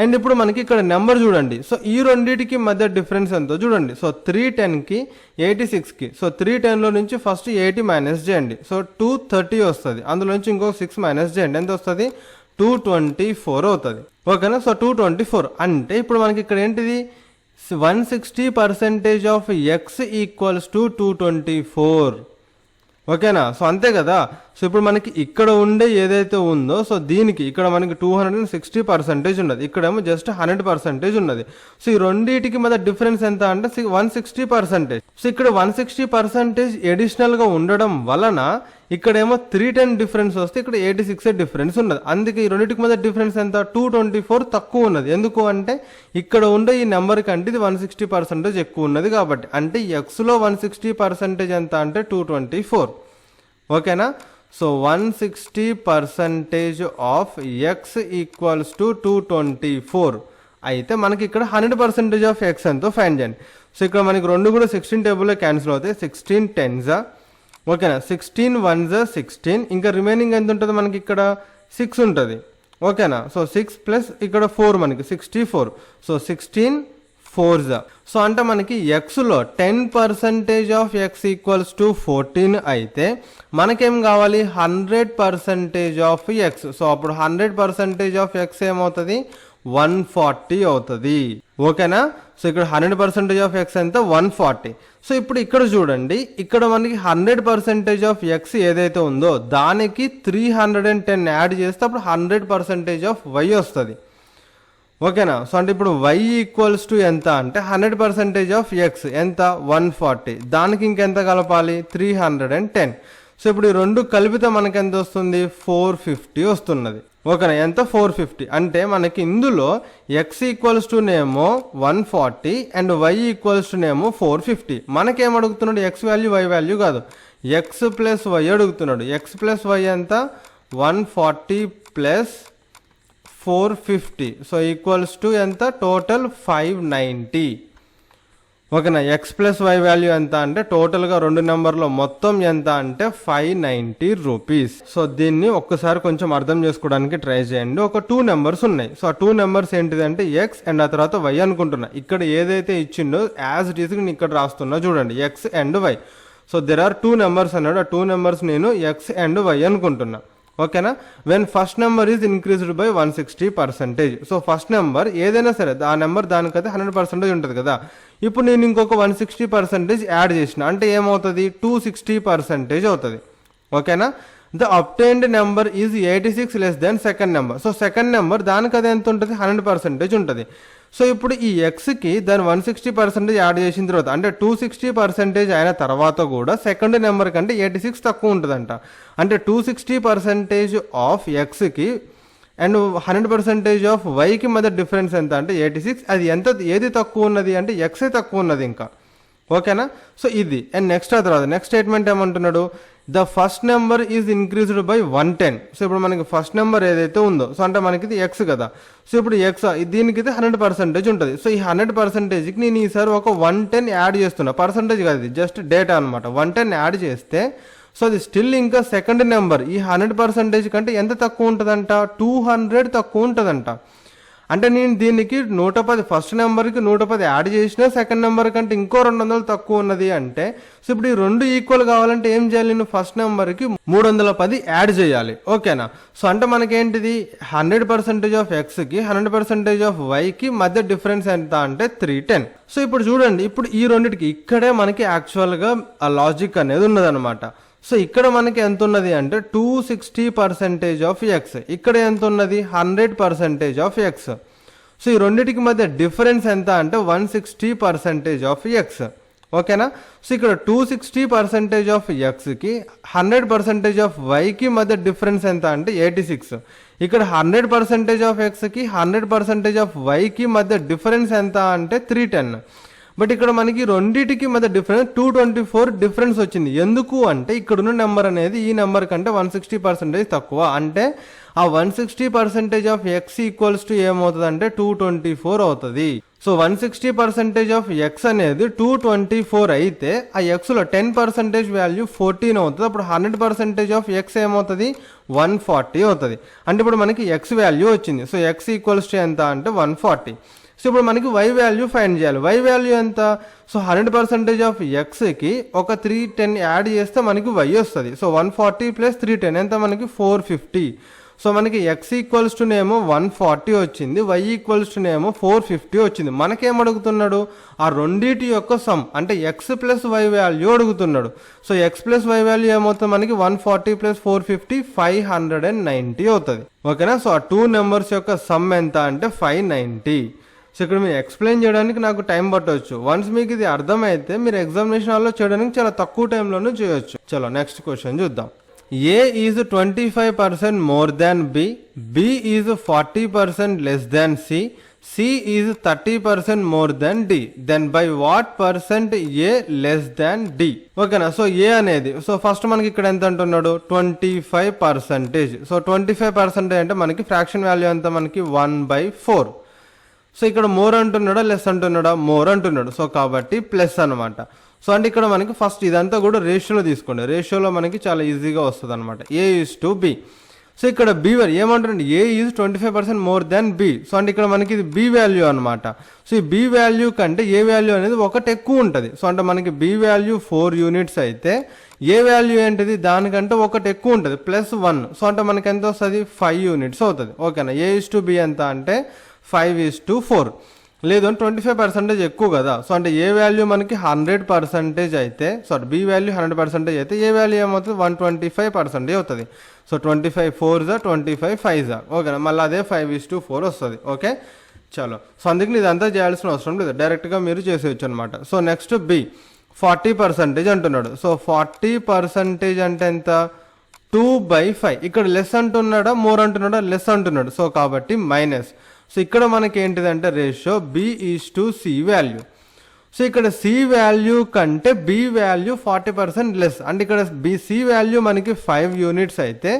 అండ్ ఇప్పుడు మనకి ఇక్కడ నెంబర్ చూడండి, సో ఈ రెండింటికి మధ్య డిఫరెన్స్ ఎంతో చూడండి. సో 310కి 86కి, సో 310లో నుంచి ఫస్ట్ 80 మైనస్ చేయండి, సో 230 వస్తుంది. అందులో నుంచి ఇంకొక 6 మైనస్ చేయండి, ఎంత వస్తుంది, 224 అవుతుంది. ఓకేనా, సో 224 అంటే ఇప్పుడు మనకి ఇక్కడ ఏంటిది 160% ఆఫ్ ఎక్స్ ఈక్వల్స్ టు 224. ఓకేనా, సో అంతే కదా. సో ఇప్పుడు మనకి ఇక్కడ ఉండే ఏదైతే ఉందో సో దీనికి ఇక్కడ మనకి 260% ఉన్నది, ఇక్కడేమో జస్ట్ 100% ఉన్నది. సో ఈ రెండింటికి మధ్య డిఫరెన్స్ ఎంత అంటే 160%. సో ఇక్కడ 160% ఎడిషనల్గా ఉండడం వలన ఇక్కడేమో 310 డిఫరెన్స్ వస్తే ఇక్కడ 86 డిఫరెన్స్ ఉన్నది. అందుకే ఈ రెండింటికి మధ్య డిఫరెన్స్ ఎంత, 224 తక్కువ ఉన్నది. ఎందుకు అంటే ఇక్కడ ఉండే ఈ నెంబర్ కంటే ఇది 160% ఎక్కువ ఉన్నది కాబట్టి. అంటే ఎక్స్లో 160% ఎంత అంటే 224. ఓకేనా, so 160% of X equals to 224 అయితే మనకి ఇక్కడ 100% ఆఫ్ ఎక్స్ ఎంతో ఫైండ్ చేయండి. సో ఇక్కడ మనకి రెండు కూడా 16 టేబుల్లో క్యాన్సిల్ అవుతాయి, 16 10s. ఓకేనా, 16 1s 16, ఇంకా రిమైనింగ్ ఎంత ఉంటుంది మనకి ఇక్కడ 6 ఉంటుంది. ఓకేనా, సో 6 ప్లస్ ఇక్కడ 4 మనకి 64. So 16 4s. సో అంటే మనకి ఎక్స్లో 10% ఆఫ్ ఎక్స్ ఈక్వల్స్ టు 14 అయితే మనకేం కావాలి, 100% ఆఫ్ ఎక్స్. సో అప్పుడు 100% ఆఫ్ ఎక్స్ ఏమవుతుంది, 140 అవుతుంది. ఓకేనా, సో ఇక్కడ 100% ఆఫ్ ఎక్స్ ఎంత, 140. సో ఇప్పుడు ఇక్కడ చూడండి, ఇక్కడ మనకి 100% ఆఫ్ ఎక్స్ ఏదైతే ఉందో దానికి 310 యాడ్ చేస్తే అప్పుడు 100% ఆఫ్ వై వస్తుంది. ఓకేనా, సో అంటే ఇప్పుడు వై ఈక్వల్స్ టు ఎంత అంటే 100% ఆఫ్ ఎక్స్ ఎంత, 140, దానికి ఇంకెంత కలపాలి, 310. సో ఇప్పుడు ఈ రెండు కలిపితే మనకి ఎంత వస్తుంది, 450 వస్తున్నది. ఓకేనా, ఎంత, 450. అంటే మనకి ఇందులో ఎక్స్ ఈక్వల్స్ టు నేమో 140 అండ్ వై ఈక్వల్స్ టు నేమో 450. మనకేం అడుగుతున్నాడు, ఎక్స్ వాల్యూ వై వాల్యూ కాదు, ఎక్స్ ప్లస్ వై అడుగుతున్నాడు. ఎక్స్ ప్లస్ వై ఎంత, 140 ప్లస్ 450. సో ఈక్వల్స్ టు ఎంత, టోటల్ 590. ఓకేనా, ఎక్స్ ప్లస్ వై వాల్యూ ఎంత అంటే టోటల్గా రెండు నెంబర్లో మొత్తం ఎంత అంటే 590 రూపీస్. సో దీన్ని ఒక్కసారి కొంచెం అర్థం చేసుకోవడానికి ట్రై చేయండి. ఒక 2 నెంబర్స్ ఉన్నాయి. సో ఆ 2 నెంబర్స్ ఏంటిది అంటే ఎక్స్ అండ్ ఆ తర్వాత వై అనుకుంటున్నా. ఇక్కడ ఏదైతే ఇచ్చిండో యాజ్ ఇట్ ఈస్ నేను ఇక్కడ రాస్తున్నా చూడండి, X and Y. So there are 2 numbers అన్నాడు, ఆ 2 నెంబర్స్ నేను ఎక్స్ అండ్ వై అనుకుంటున్నా. ఓకేనా, when first number is increased by 160%. So first number ఏదైనా సరే ఆ నెంబర్ దానికైతే 100% ఉంటుంది కదా. ఇప్పుడు నేను ఇంకొక 160% యాడ్ చేసిన అంటే ఏమవుతుంది, 260% అవుతుంది. ఓకేనా, the obtained number is 86 less than second number. So second number దానికి అది ఎంత ఉంటుంది, 100% ఉంటుంది. సో ఇప్పుడు ఈ ఎక్స్కి దాని 160% యాడ్ చేసిన తర్వాత అంటే 260% అయిన తర్వాత కూడా సెకండ్ నెంబర్ కంటే 86 తక్కువ ఉంటుందంట. అంటే 260% ఆఫ్ ఎక్స్కి అండ్ 100% ఆఫ్ వైకి మధ్య డిఫరెన్స్ ఎంత అంటే 86. అది ఎంత, ఏది తక్కువ ఉన్నది అంటే ఎక్సే తక్కువ ఉన్నది ఇంకా. ఓకేనా, సో ఇది. అండ్ నెక్స్ట్ ఆ తర్వాత నెక్స్ట్ స్టేట్మెంట్ ఏమంటున్నాడు, the first number is increased by 110. So ఇప్పుడు మనకి ఫస్ట్ నెంబర్ ఏదైతే ఉందో, సో అంటే మనకి ఇది ఎక్స్ కదా, సో ఇప్పుడు ఎక్స్ దీనికి అయితే 100% ఉంటుంది. సో ఈ 100%కి నేను ఈసారి ఒక 110 యాడ్ చేస్తున్నా, పర్సంటేజ్ కాదు ఇది జస్ట్ డేటా అనమాట. 110 యాడ్ చేస్తే సో అది స్టిల్ ఇంకా సెకండ్ నెంబర్ ఈ 100% కంటే ఎంత తక్కువ ఉంటుందంట, 200 తక్కువ ఉంటుందంట. అంటే నేను దీనికి 110 ఫస్ట్ నెంబర్కి 110 యాడ్ చేసినా సెకండ్ నెంబర్ కంటే ఇంకో 200 తక్కువ ఉన్నది అంటే, సో ఇప్పుడు ఈ రెండు ఈక్వల్ కావాలంటే ఏం చేయాలి, నేను ఫస్ట్ నెంబర్కి 310 యాడ్ చేయాలి. ఓకేనా? సో అంటే మనకేంటిది 100% ఆఫ్ ఎక్స్కి 100% ఆఫ్ వైకి మధ్య డిఫరెన్స్ ఎంత అంటే 310. సో ఇప్పుడు చూడండి, ఇప్పుడు ఈ రెండింటికి ఇక్కడే మనకి యాక్చువల్గా ఆ లాజిక్ అనేది ఉన్నదనమాట. సో ఇక్కడ మనకి ఎంత ఉన్నది అంటే 260% ఆఫ్ ఎక్స్, ఇక్కడ ఎంత ఉన్నది 100% ఆఫ్ ఎక్స్. సో ఈ రెండింటికి మధ్య డిఫరెన్స్ ఎంత అంటే 160% ఆఫ్ ఎక్స్. ఓకేనా? సో ఇక్కడ 260% ఆఫ్ ఎక్స్కి 100% ఆఫ్ వైకి మధ్య డిఫరెన్స్ ఎంత అంటే 86. ఇక్కడ 100% ఆఫ్ ఎక్స్కి 100% ఆఫ్ వైకి మధ్య డిఫరెన్స్ ఎంత అంటే 310. బట్ ఇక్కడ మనకి రెండింటికి మధ్య డిఫరెన్స్ 224 డిఫరెన్స్ వచ్చింది. ఎందుకు అంటే ఇక్కడున్న నెంబర్ అనేది ఈ నెంబర్ కంటే 160% తక్కువ. అంటే ఆ 160% ఆఫ్ ఎక్స్ ఈక్వల్స్ టు ఏమవుతుంది అంటే 224 అవుతుంది. సో 160% ఆఫ్ ఎక్స్ అనేది 224 అయితే ఆ ఎక్స్లో 10% వాల్యూ 14 అవుతుంది. అప్పుడు 100% ఆఫ్ ఎక్స్ ఏమవుతుంది 140 అవుతుంది. అంటే ఇప్పుడు మనకి ఎక్స్ వాల్యూ వచ్చింది. సో ఎక్స్ ఈక్వల్స్ టు ఎంత అంటే 140. సో ఇప్పుడు మనకి వై వాల్యూ ఫైండ్ చేయాలి. వై వాల్యూ ఎంత, సో 100% ఆఫ్ ఎక్స్కి ఒక 310 యాడ్ చేస్తే మనకి వై వస్తుంది. సో 140 ప్లస్ 310 ఎంత మనకి 450. సో మనకి ఎక్స్ ఈక్వల్స్ టు నేమో 140 వచ్చింది, వై ఈక్వల్స్ టు నేమో 450 వచ్చింది. మనకేం అడుగుతున్నాడు, ఆ రెండింటి యొక్క సమ్ అంటే ఎక్స్ ప్లస్ వై వాల్యూ అడుగుతున్నాడు. So X plus Y value ఏమవుతుంది మనకి 140 ప్లస్ 450 590 అవుతుంది. ఓకేనా? సో ఆ టూ నెంబర్స్ యొక్క సమ్ ఎంత అంటే 590. సో ఇక్కడ మీరు ఎక్స్ప్లెయిన్ చేయడానికి నాకు టైం పట్టవచ్చు. వన్స్ మీకు ఇది అర్థమైతే మీరు ఎగ్జామినేషన్ హాల్లో చేయడానికి చాలా తక్కువ టైంలోనే చేయొచ్చు. చలో నెక్స్ట్ క్వశ్చన్ చూద్దాం. A is 25% more than B, B is 40% less than C, C is 30% more than D, then by what percent A less than D. ఓకేనా? సో ఏ అనేది సో ఫస్ట్ మనకి ఇక్కడ ఎంత అంటున్నాడు 25%. సో 25% అంటే మనకి ఫ్రాక్షన్ వాల్యూ ఎంత మనకి 1/4. సో ఇక్కడ మోర్ అంటున్నాడా లెస్ అంటున్నాడా, మోర్ అంటున్నాడు. సో కాబట్టి ప్లస్ అనమాట. సో అంటే ఇక్కడ మనకి ఫస్ట్ ఇదంతా కూడా రేషియోలో తీసుకోండి. రేషియోలో మనకి చాలా ఈజీగా వస్తుంది అనమాట. A is to B. So ఇక్కడ బి ఏమంటున్నాడు, A is 25% more than B. So అంటే ఇక్కడ మనకి ఇది బి వాల్యూ అనమాట. సో ఈ బి వాల్యూ కంటే ఏ వాల్యూ అనేది ఒకటి ఎక్కువ ఉంటుంది. సో అంటే మనకి బి వాల్యూ 4 యూనిట్స్ అయితే ఏ వాల్యూ ఏంటిది దానికంటే ఒకటి ఎక్కువ ఉంటుంది +1. సో అంటే మనకి ఎంత వస్తుంది 5 యూనిట్స్ అవుతుంది. ఓకేనా? ఏ ఈజ్ టు బి ఎంత అంటే 5:4. లేదు 25% ఎక్కువ కదా. సో అంటే ఏ వాల్యూ మనకి 100% అయితే, సారీ బి వాల్యూ 100% అయితే ఏ వాల్యూ ఏమవుతుంది 125% అవుతుంది. So 25 4s 25 5s. ఓకేనా? మళ్ళీ అదే 5:4 వస్తుంది. ఓకే చలో. సో అందుకని ఇదంతా చేయాల్సిన అవసరం లేదు, డైరెక్ట్గా మీరు చేసేయచ్చు అనమాట. సో నెక్స్ట్ బి 40% అంటున్నాడు. సో 40% అంటే ఎంత 2/5. ఇక్కడ లెస్ అంటున్నాడా మోర్ అంటున్నాడా, లెస్ అంటున్నాడు. సో కాబట్టి మైనస్. సో ఇక్కడ మనకి ఏంటిదంటే ratio B is to C value. So ఇక్కడ సి వాల్యూ కంటే బి వాల్యూ 40% లెస్. అంటే ఇక్కడ సి వాల్యూ మనకి 5 యూనిట్స్ అయితే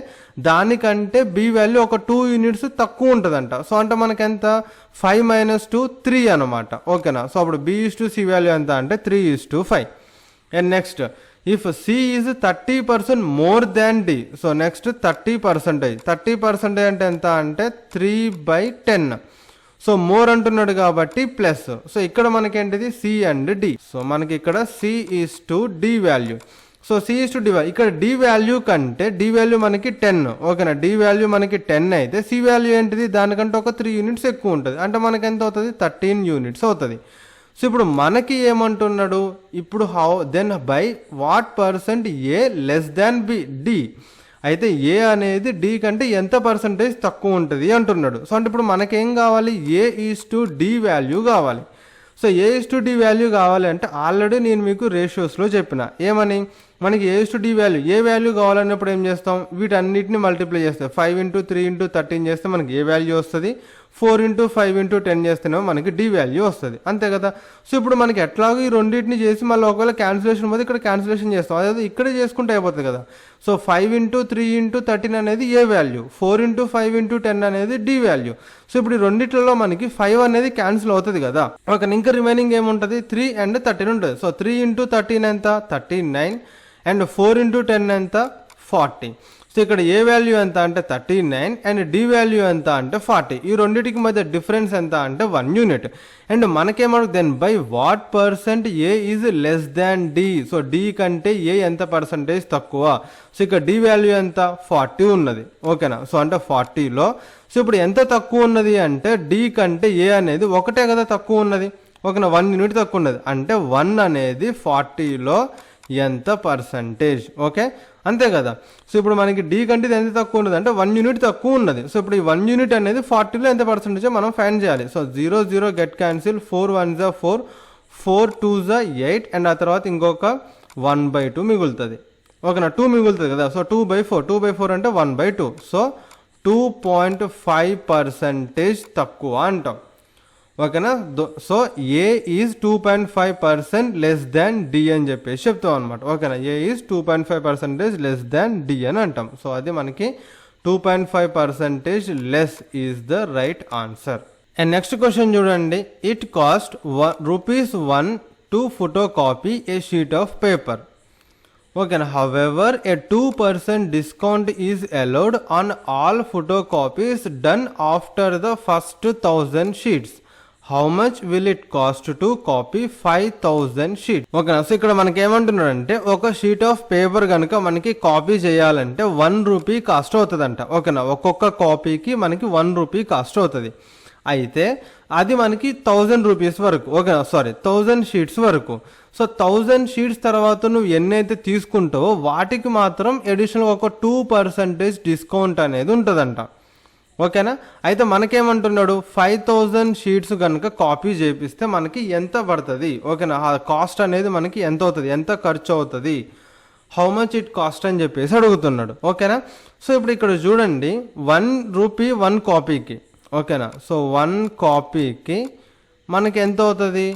దానికంటే బి వాల్యూ ఒక 2 యూనిట్స్ తక్కువ ఉంటుందంట. సో అంటే మనకి ఎంత 5 - 2 3 అనమాట. ఓకేనా? సో అప్పుడు B is to C value ఎంత అంటే 3:5. And next if C is 30% more than D. So next 30% అంటే ఎంత అంటే 3/10. సో మోర్ అంటున్నాడు కాబట్టి ప్లస్. సో ఇక్కడ మనకేంటిది సి అండ్ డి. సో మనకి ఇక్కడ C is to D value. So C is to D value. ఇక్కడ డి వాల్యూ కంటే డి వాల్యూ మనకి 10. ఓకేనా? డి వాల్యూ మనకి 10 అయితే సి వాల్యూ ఏంటిది దానికంటే ఒక 3 యూనిట్స్ ఎక్కువ ఉంటుంది. అంటే మనకి ఎంత అవుతుంది 13 యూనిట్స్ అవుతుంది. సో ఇప్పుడు మనకి ఏమంటున్నాడు, ఇప్పుడు how then by what percent A less than B D. అయితే ఏ అనేది డి కంటే ఎంత పర్సంటేజ్ తక్కువ ఉంటుంది అంటున్నాడు. సో అంటే ఇప్పుడు మనకేం కావాలి, A is to D value కావాలి. So A is to D value కావాలి అంటే ఆల్రెడీ నేను మీకు రేషియోస్లో చెప్పిన ఏమని, మనకి A/D వాల్యూ ఏ వాల్యూ కావాలన్నప్పుడు ఏం చేస్తాం, వీటన్నిటిని మల్టిప్లై చేస్తాం. 5 × 3 × 13 చేస్తే మనకి ఏ వాల్యూ వస్తుంది, 4 × 5 × 10 చేస్తేనేమో మనకి D వాల్యూ వస్తుంది, అంతే కదా. సో ఇప్పుడు మనకి ఎట్లాగో ఈ రెండింటిని చేసి మళ్ళీ ఒకవేళ క్యాన్సిలేషన్ పోతే ఇక్కడ క్యాన్సిలేషన్ చేస్తాం, అదే ఇక్కడే చేసుకుంటే అయిపోతుంది కదా. సో 5 × 3 × 13 అనేది ఏ వాల్యూ, 4 × 5 × 10 అనేది D వాల్యూ. సో ఇప్పుడు ఈ రెండిట్లలో మనకి 5 అనేది క్యాన్సిల్ అవుతుంది కదా. ఓకే, ఇంకా రిమైనింగ్ ఏముంటుంది, 3 and 13 ఉంటుంది. సో 3 × 13 ఎంత, 39, అండ్ 4 × 10 ఎంత, 40. సో ఇక్కడ ఏ వాల్యూ ఎంత అంటే 39 అండ్ D వాల్యూ ఎంత అంటే 40. ఈ రెండింటికి మధ్య డిఫరెన్స్ ఎంత అంటే 1 యూనిట్. అండ్ మనకేమో then by what percent A is less than D. So D కంటే A ఎంత పర్సంటేజ్ తక్కువ. సో ఇక్కడ D వాల్యూ ఎంత, 40 ఉన్నది, ఓకేనా. సో అంటే 40లో సో ఇప్పుడు ఎంత తక్కువ ఉన్నది అంటే D కంటే A అనేది ఒకటే కదా తక్కువ ఉన్నది, ఓకేనా. 1 యూనిట్ తక్కువ ఉన్నది అంటే 1 అనేది 40లో ఎంత పర్సంటేజ్, ఓకే, అంతే కదా. సో ఇప్పుడు మనకి D కంటే ఎంత తక్కువ ఉన్నది అంటే 1 యూనిట్ తక్కువ ఉన్నది. సో ఇప్పుడు ఈ 1 యూనిట్ అనేది 40లో ఎంత పర్సంటేజ్ మనం ఫైండ్ చేయాలి. సో 0 0 గెట్ క్యాన్సిల్, 4 1 = 4, 4 2 = 8, అండ్ ఆ తర్వాత ఇంకొక 1/2 మిగులుతుంది, ఓకేనా. 2 మిగులుతుంది కదా. సో 2/4, 2/4 అంటే 1/2. సో 2.5% తక్కువ అంటాం, ఓకేనా. So A is 2.5% less than D అని చెప్పేసి చెప్తాం అనమాట, ఓకేనా. A is 2.5% less than D అని అంటాం. సో అది మనకి 2.5% less is the right answer. And next question చూడండి, it cost ₹1 to photocopy a sheet of paper. ఓకేనా. however a 2% discount is allowed on all photocopies done after the first 1000 sheets. How much will it cost to copy 5000 sheets? ఓకేనా. సో ఇక్కడ మనకి ఏమంటున్నాడంటే ఒక షీట్ ఆఫ్ పేపర్ కనుక మనకి కాపీ చేయాలంటే ₹1 కాస్ట్ అవుతుందంట, ఓకేనా. ఒక్కొక్క కాపీకి మనకి ₹1 కాస్ట్ అవుతుంది. అయితే అది మనకి ₹1000 వరకు, ఓకేనా, సారీ 1000 షీట్స్ వరకు. సో 1000 షీట్స్ తర్వాత నువ్వు ఎన్నైతే తీసుకుంటావో వాటికి మాత్రం అడిషనల్ ఒక 2% డిస్కౌంట్ అనేది ఉంటుందంట, ఓకేనా. అయితే మనకేమంటున్నాడు, 5000 షీట్స్ కనుక కాపీ చేపిస్తే మనకి ఎంత పడుతుంది, ఓకేనా. ఆ కాస్ట్ అనేది మనకి ఎంత అవుతుంది, ఎంత ఖర్చు అవుతుంది, హౌ మచ్ ఇట్ కాస్ట్ అని చెప్పేసి అడుగుతున్నాడు, ఓకేనా. సో ఇప్పుడు ఇక్కడ చూడండి, ₹1 1 కాపీకి, ఓకేనా. సో 1 కాపీకి మనకి ఎంత అవుతుంది,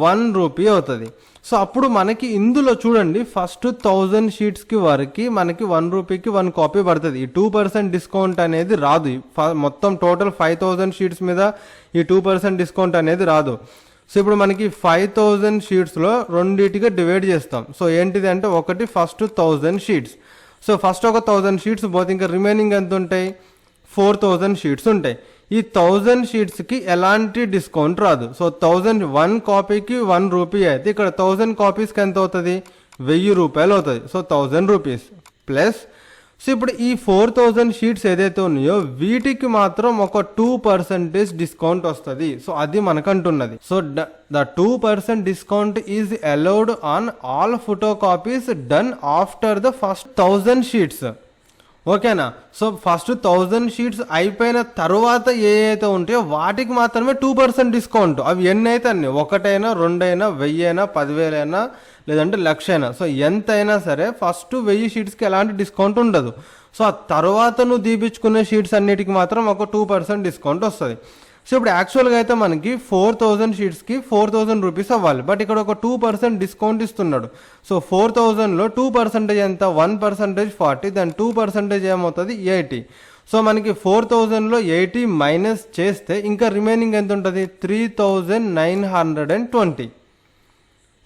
₹1 అవుతుంది. సో అప్పుడు మనకి ఇందులో చూడండి ఫస్ట్ 1000 షీట్స్కి వరకు మనకి ₹1కి 1 కాపీ పడుతుంది. ఈ 2% డిస్కౌంట్ అనేది రాదు, మొత్తం టోటల్ 5000 షీట్స్ మీద ఈ 2% డిస్కౌంట్ అనేది రాదు. సో ఇప్పుడు మనకి 5000 షీట్స్లో రెండింటిగా డివైడ్ చేస్తాం. సో ఏంటిది అంటే ఒకటి ఫస్ట్ 1000 షీట్స్. సో ఫస్ట్ ఒక 1000 షీట్స్ పోతే ఇంకా రిమైనింగ్ ఎంత ఉంటాయి, 4000 షీట్స్ ఉంటాయి. ఈ 1000 షీట్స్కి ఎలాంటి డిస్కౌంట్ రాదు. సో 1 కాపీకి ₹1 అయితే ఇక్కడ 1000 కాపీస్కి ఎంత అవుతుంది, ₹1000 అవుతుంది. So ₹1000 plus. సో ఇప్పుడు ఈ 4000 షీట్స్ ఏదైతే ఉన్నాయో వీటికి మాత్రం ఒక 2% డిస్కౌంట్ వస్తుంది. సో అది మనకంటున్నది. So the 2% discount is allowed on all photocopies done after the first 1000 sheets, ఓకేనా. సో ఫస్ట్ 1000 షీట్స్ అయిపోయిన తర్వాత ఏ అయితే ఉంటాయో వాటికి మాత్రమే 2% డిస్కౌంట్. అవి ఎన్ని అయితే అన్ని, 1 అయినా 2 అయినా 1000 అయినా 10,000 అయినా లేదంటే 1,00,000 అయినా. సో ఎంత అయినా సరే ఫస్ట్ 1000 షీట్స్కి ఎలాంటి డిస్కౌంట్ ఉండదు. సో ఆ తర్వాత నువ్వు తీపించుకునే షీట్స్ అన్నిటికి మాత్రం ఒక 2% డిస్కౌంట్ వస్తుంది. సో ఇప్పుడు యాక్చువల్గా అయితే మనకి 4000 షీట్స్కి ₹4000 అవ్వాలి, బట్ ఇక్కడ ఒక 2% డిస్కౌంట్ ఇస్తున్నాడు. సో 4000లో 2% ఎంత, 1% 40, దాని 2% ఏమవుతుంది 80. సో మనకి 4000లో 80 మైనస్ చేస్తే ఇంకా రిమైనింగ్ ఎంత ఉంటుంది, 3920,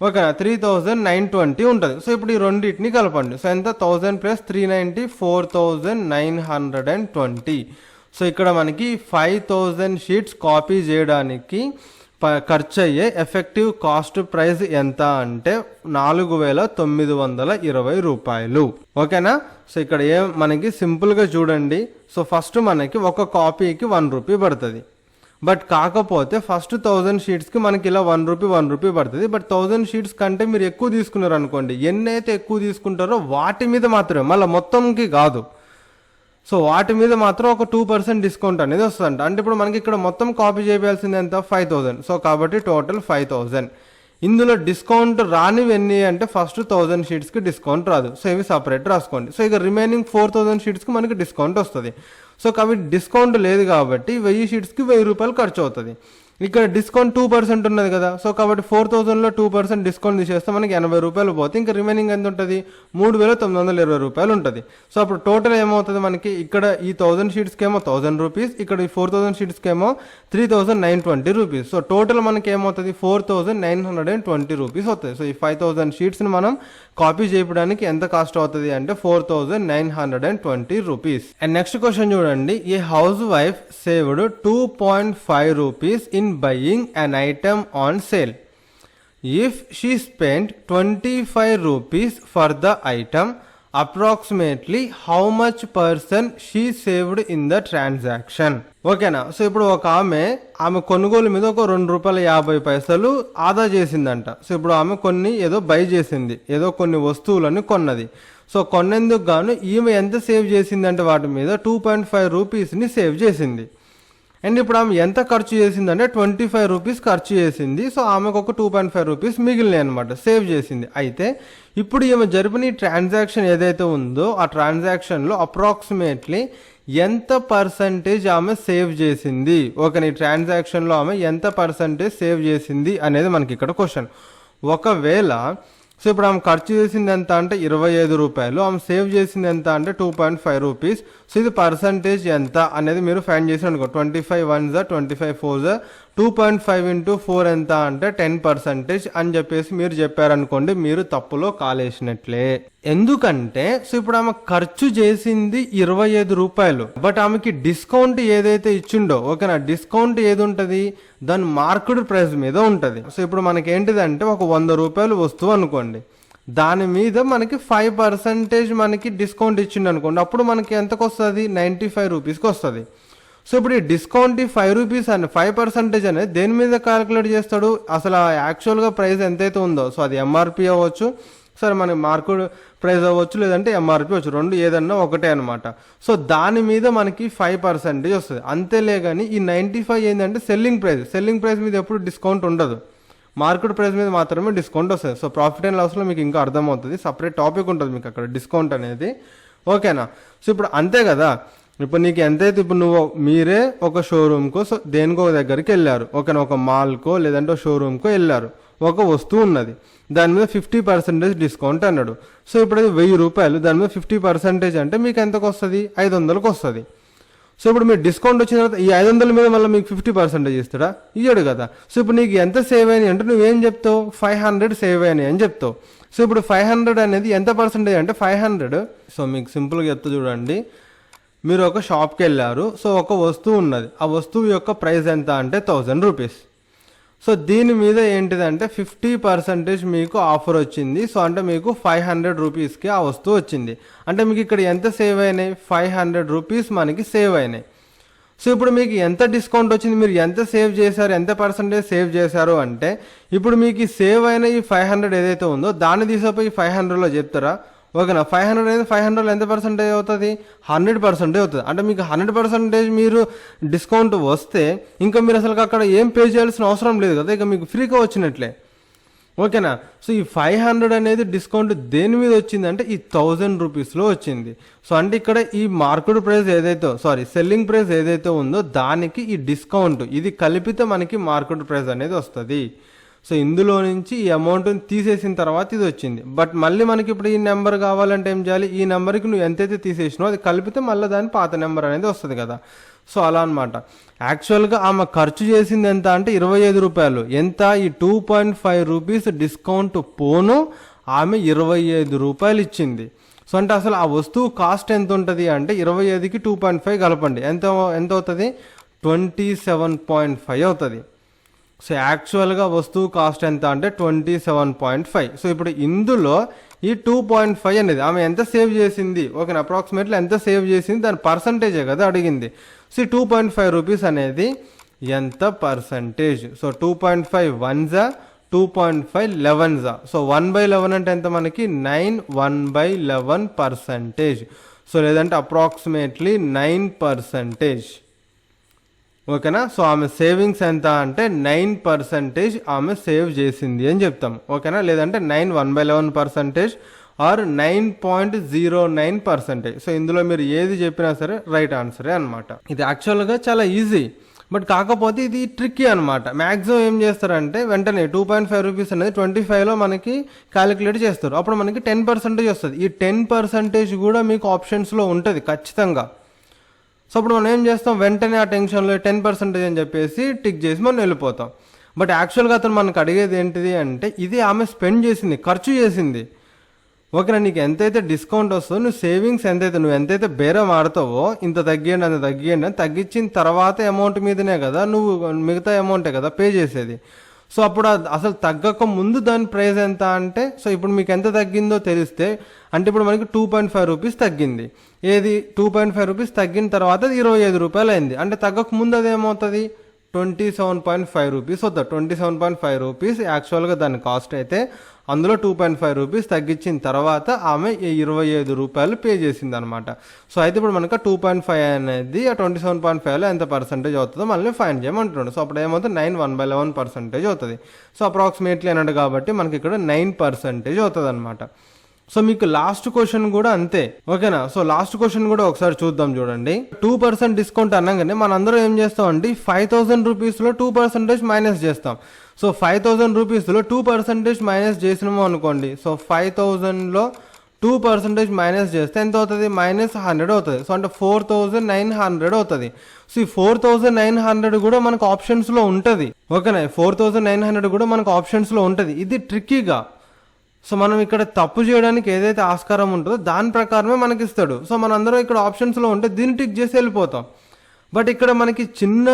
ఓకేనా. 3920 ఉంటుంది. సో ఇప్పుడు ఈ రెండింటిని కలపండి. సో ఎంత, 1000 + 390, 4920. సో ఇక్కడ మనకి 5000 షీట్స్ కాపీ చేయడానికి ఖర్చు అయ్యే ఎఫెక్టివ్ కాస్ట్ ప్రైస్ ఎంత అంటే ₹4920, ఓకేనా. సో ఇక్కడ మనకి సింపుల్గా చూడండి. సో ఫస్ట్ మనకి ఒక కాపీకి ₹1 పడుతుంది, బట్ కాకపోతే ఫస్ట్ 1000 షీట్స్కి మనకి ఇలా ₹1 పడుతుంది. బట్ 1000 షీట్స్ కంటే మీరు ఎక్కువ తీసుకున్నారు అనుకోండి, ఎన్నైతే ఎక్కువ తీసుకుంటారో వాటి మీద మాత్రమే, మళ్ళీ మొత్తంకి కాదు. సో వాటి మీద మాత్రం ఒక 2% డిస్కౌంట్ అనేది వస్తుందంట. అంటే ఇప్పుడు మనకి ఇక్కడ మొత్తం కాపీ చేయాల్సింది ఎంత, 5000. సో కాబట్టి టోటల్ 5000. ఇందులో డిస్కౌంట్ రానివి ఎన్ని అంటే ఫస్ట్ 1000 షీట్స్కి డిస్కౌంట్ రాదు, సో ఇవి సపరేట్ రాసుకోండి. సో ఇక రిమైనింగ్ 4000 షీట్స్కి మనకి డిస్కౌంట్ వస్తుంది. సో కాబట్టి డిస్కౌంట్ లేదు కాబట్టి 1000 షీట్స్కి 1000 రూపాయలు ఖర్చు అవుతుంది. ఇక్కడ డిస్కౌంట్ 2% ఉన్నది కదా, సో కాబట్టి 4000లో 2% డిస్కౌంట్ తీసేస్తే మనకి 80 రూపాయలు పోతే ఇంకా రిమైనింగ్ ఎంత ఉంటుంది, 3920 రూపాయలు ఉంటుంది. సో అప్పుడు టోటల్ ఏమవుతుంది మనకి, ఇక్కడ ఈ 1000 షీట్స్కి ఏమో 1000 రూపీస్, ఇక్కడ ఈ 4000 షీట్స్కి ఏమో 3920 రూపీస్. సో టోటల్ మనకి ఏమవుతుంది 4920 రూపీస్ అవుతుంది. సో ఈ 5000 షీట్స్ని మనం కాపీ చేయడానికి ఎంత కాస్ట్ అవుతుంది అంటే 4920 రూపీస్. అండ్ నెక్స్ట్ క్వశ్చన్ చూడండి, a housewife saved 2.5 rupees in buying an item on sale. If she spent 25 rupees for the item, approximately how much percent she saved in the transaction? ఓకేనా. సో ఇప్పుడు ఒక ఆమె కొనుగోలు మీద ఒక ₹2.50 ఆదా చేసిందంట. సో ఇప్పుడు ఆమె ఏదో బై చేసింది, ఏదో కొన్ని వస్తువులను కొన్నది. సో కొన్నేందుకు గాను ఈమె ఎంత సేవ్ చేసిందంటే వాటి మీద 2.5 రూపీస్ని సేవ్ చేసింది. అండ్ ఇప్పుడు ఆమె ఎంత ఖర్చు చేసిందంటే 25 రూపీస్ ఖర్చు చేసింది. సో ఆమెకు ఒక 2.5 రూపీస్ మిగిలినాయి అనమాట, సేవ్ చేసింది. అయితే ఇప్పుడు ఈమె జరిపిన ఈ ట్రాన్సాక్షన్ ఏదైతే ఉందో ఆ ట్రాన్సాక్షన్లో అప్రాక్సిమేట్లీ ఎంత పర్సంటేజ్ ఆమె సేవ్ చేసింది, ఓకే, ఈ ట్రాన్సాక్షన్లో ఆమె ఎంత పర్సంటేజ్ సేవ్ చేసింది అనేది మనకి ఇక్కడ క్వశ్చన్. ఒకవేళ సో ఇప్పుడు ఆమె ఖర్చు చేసింది ఎంత అంటే 25 రూపాయలు, ఆమె సేవ్ చేసింది ఎంత అంటే 2.5 రూపీస్. సో ఇది పర్సంటేజ్ ఎంత అనేది మీరు ఫైండ్ చేసి అనుకో. 25 1s 25 4s 2.5 into 4 ఎంత అంటే 10% అని చెప్పేసి మీరు చెప్పారనుకోండి, మీరు తప్పులో కాలేసినట్లే. ఎందుకంటే సో ఇప్పుడు ఆమె ఖర్చు చేసింది 25 రూపాయలు, బట్ ఆమెకి డిస్కౌంట్ ఏదైతే ఇచ్చిండో, ఓకేనా, డిస్కౌంట్ ఏది ఉంటుంది దాని మార్కెట్ ప్రైస్ మీద ఉంటుంది. సో ఇప్పుడు మనకి ఏంటిదంటే ఒక 100 రూపాయలు వస్తువు అనుకోండి, దాని మీద మనకి 5% మనకి డిస్కౌంట్ ఇచ్చిండు అనుకోండి, అప్పుడు మనకి ఎంతకు వస్తుంది 95 రూపీస్కి వస్తుంది. సో ఇప్పుడు ఈ డిస్కౌంట్ 5 రూపీస్ అని 5% అనేది దేని మీద క్యాలిక్యులేట్ చేస్తాడు, అసలు యాక్చువల్గా ప్రైస్ ఎంతైతే ఉందో, సో అది ఎంఆర్పి అవ్వచ్చు, సరే మనకి మార్కెట్ ప్రైస్ అవ్వచ్చు, లేదంటే ఎంఆర్పి అవ్వచ్చు, రెండు ఏదన్నా ఒకటే అనమాట. సో దాని మీద మనకి 5% వస్తుంది అంతేలే. కానీ ఈ 95 ఏంటంటే సెల్లింగ్ ప్రైస్ మీద ఎప్పుడు డిస్కౌంట్ ఉండదు, మార్కెట్ ప్రైస్ మీద మాత్రమే డిస్కౌంట్ వస్తుంది. సో ప్రాఫిట్ అండ్ లాస్లో మీకు ఇంకా అర్థమవుతుంది, సపరేట్ టాపిక్ ఉంటుంది మీకు అక్కడ డిస్కౌంట్ అనేది, ఓకేనా. సో ఇప్పుడు అంతే కదా, ఇప్పుడు నీకు ఎంతైతే ఇప్పుడు మీరే ఒక షోరూమ్కో సో దేనికో దగ్గరికి వెళ్ళారు, ఓకేనా, ఒక మాల్కో లేదంటే షోరూమ్కో వెళ్ళారు, ఒక వస్తువు ఉన్నది, దాని మీద 50% డిస్కౌంట్ అన్నాడు. సో ఇప్పుడు అది 1000 రూపాయలు, దాని మీద 50% అంటే మీకు ఎంతకు వస్తుంది 500కి వస్తుంది. సో ఇప్పుడు మీరు డిస్కౌంట్ వచ్చిన తర్వాత ఈ 500 మీద మళ్ళీ మీకు 50% ఇస్తాడా, ఇయ్యడు కదా. సో ఇప్పుడు నీకు ఎంత సేవ్ అయినాయి అంటే నువ్వేం చెప్తావు 500 సేవ్ అయినాయి అని చెప్తావు. సో ఇప్పుడు 500 అనేది ఎంత పర్సెంటేజ్ అంటే 500. సో మీకు సింపుల్గా చెప్తా చూడండి, మీరు ఒక షాప్కి వెళ్ళారు, సో ఒక వస్తువు ఉన్నది, ఆ వస్తువు యొక్క ప్రైస్ ఎంత అంటే 1000 రూపీస్. సో దీని మీద ఏంటిదంటే 50% మీకు ఆఫర్ వచ్చింది. సో అంటే మీకు 500 రూపీస్కి ఆ వస్తువు వచ్చింది, అంటే మీకు ఇక్కడ ఎంత సేవ్ అయినాయి 500 రూపీస్ మనకి సేవ్ అయినాయి. సో ఇప్పుడు మీకు ఎంత డిస్కౌంట్ వచ్చింది, మీరు ఎంత సేవ్ చేశారు, ఎంత పర్సెంటేజ్ సేవ్ చేశారు అంటే ఇప్పుడు మీకు సేవ్ అయిన ఈ 500 ఏదైతే ఉందో దాన్ని తీసిపోయి 500లో చెప్తారా, ఓకేనా. 500 అనేది 500లో ఎంత పర్సెంటేజ్ అవుతుంది 100% అవుతుంది. అంటే మీకు 100% మీరు డిస్కౌంట్ వస్తే ఇంకా మీరు అసలు అక్కడ ఏం పే చేయాల్సిన అవసరం లేదు కదా, ఇక మీకు ఫ్రీగా వచ్చినట్లే, ఓకేనా. సో ఈ 500 అనేది డిస్కౌంట్ దేని మీద వచ్చిందంటే ఈ 1000 రూపీస్లో వచ్చింది. సో అంటే ఇక్కడ ఈ మార్కెట్ ప్రైస్ ఏదైతే సెల్లింగ్ ప్రైస్ ఏదైతే ఉందో దానికి ఈ డిస్కౌంట్ ఇది కలిపితే మనకి మార్కెట్ ప్రైస్ అనేది వస్తుంది. సో ఇందులో నుంచి ఈ అమౌంట్ని తీసేసిన తర్వాత ఇది వచ్చింది, బట్ మళ్ళీ మనకి ఇప్పుడు ఈ నెంబర్ కావాలంటే ఏం చేయాలి, ఈ నెంబర్కి నువ్వు ఎంతైతే తీసేసినావు అది కలిపితే మళ్ళీ దాని పాత నెంబర్ అనేది వస్తుంది కదా. సో అలా అనమాట. యాక్చువల్గా ఆమె ఖర్చు చేసింది ఎంత అంటే 25 రూపాయలు, ఎంత ఈ 2.5 రూపీస్ డిస్కౌంట్ పోను ఆమె 25 రూపాయలు ఇచ్చింది. సో అంటే అసలు ఆ వస్తువు కాస్ట్ ఎంత ఉంటుంది అంటే 25కి 2.5 కలపండి, ఎంత అవుతుంది 27.5 అవుతుంది. సో యాక్చువల్గా వస్తువు కాస్ట్ ఎంత అంటే 27.5. సో ఇప్పుడు ఇందులో ఈ 2.5 అనేది ఆమె ఎంత సేవ్ చేసింది, ఓకే, అప్రాక్సిమేట్లీ ఎంత సేవ్ చేసింది దాని పర్సంటేజే కదా అడిగింది. సో 2.5 రూపీస్ అనేది ఎంత percentage, so 2.5 1s 2.5 11s. So 1/11 అంటే ఎంత మనకి 9 1/11%. సో లేదంటే అప్రాక్సిమేట్లీ 9%. ఓకేనా. సో ఆమె సేవింగ్స్ ఎంత అంటే 9% ఆమె సేవ్ చేసింది అని చెప్తాం. ఓకేనా, లేదంటే 9 ఆర్ 9.09%. సో ఇందులో మీరు ఏది చెప్పినా సరే రైట్ ఆన్సరే అనమాట. ఇది యాక్చువల్గా చాలా ఈజీ, బట్ కాకపోతే ఇది ట్రిక్కీ అనమాట. మ్యాక్సిమం ఏం చేస్తారంటే వెంటనే 2.5 రూపీస్ అనేది 25లో మనకి క్యాలిక్యులేట్ చేస్తారు. అప్పుడు మనకి 10% వస్తుంది. ఈ 10% కూడా మీకు ఆప్షన్స్లో ఉంటుంది ఖచ్చితంగా. సో అప్పుడు మనం ఏం చేస్తాం, వెంటనే ఆ టెన్షన్లో 10% అని చెప్పేసి టిక్ చేసి మనం వెళ్ళిపోతాం. బట్ యాక్చువల్గా అతను మనకు అడిగేది ఏంటిది అంటే ఇది ఆమె స్పెండ్ చేసింది, ఖర్చు చేసింది. ఓకేనా, నీకు ఎంతైతే డిస్కౌంట్ వస్తుందో నువ్వు సేవింగ్స్ నువ్వు ఎంతైతే బేరం ఆడతావో ఇంత తగ్గియండి అంత తగ్గియండి అని తగ్గించిన తర్వాత అమౌంట్ మీదనే కదా నువ్వు మిగతా అమౌంటే కదా పే చేసేది. సో అప్పుడు అసలు తగ్గక ముందు దాని ప్రైస్ ఎంత అంటే, సో ఇప్పుడు మీకు ఎంత తగ్గిందో తెలిస్తే అంటే ఇప్పుడు మనకి 2.5 రూపీస్ తగ్గింది. ఏది 2.5 రూపీస్ తగ్గిన తర్వాత అది 25 రూపాయలు అయింది. అంటే తగ్గక ముందు అది ఏమవుతుంది, 27.5 రూపీస్ అవుతుంది. 27.5 రూపీస్ యాక్చువల్గా దాని కాస్ట్ అయితే అందులో 2.5 రూపీస్ తగ్గించిన తర్వాత ఆమె 25 రూపాయలు పే చేసింది అనమాట. సో అయితే ఇప్పుడు మనకు 2.5 అనేది ఆ 27.5లో ఎంత పర్సెంటేజ్ అవుతుందో మళ్ళీ ఫైన్ చేయమంటున్నాడు. సో అప్పుడు ఏమవుతుంది 9 అవుతుంది. సో అప్రాక్సిమేట్లీ అన్నాడు కాబట్టి మనకి ఇక్కడ 9% అవుతుంది అనమాట. సో మీకు లాస్ట్ క్వశ్చన్ కూడా అంతే. ఓకేనా, సో లాస్ట్ క్వశ్చన్ కూడా ఒకసారి చూద్దాం. చూడండి, 2% డిస్కౌంట్ అనగానే మనందరం ఏం చేస్తాం అంటే 5,000 రూపీస్లో 2% మైనస్ చేస్తాం. సో 5,000 రూపీస్లో 2% మైనస్ చేసినాము అనుకోండి. సో 5,000లో 2% మైనస్ చేస్తే ఎంత అవుతుంది, -100 అవుతుంది. సో అంటే 4,900 అవుతుంది. సో ఈ 4,900 కూడా మనకు ఆప్షన్స్లో ఉంటుంది. ఓకేనా, 4,900 కూడా మనకు ఆప్షన్స్లో ఉంటుంది. ఇది ట్రిక్కీగా. సో మనం ఇక్కడ తప్పు చేయడానికి ఏదైతే ఆస్కారం ఉంటుందో దాని ప్రకారమే మనకి ఇస్తాడు. సో మనందరం ఇక్కడ ఆప్షన్స్లో ఉంటే దీన్ని టిక్ చేసి వెళ్ళిపోతాం. బట్ ఇక్కడ మనకి చిన్న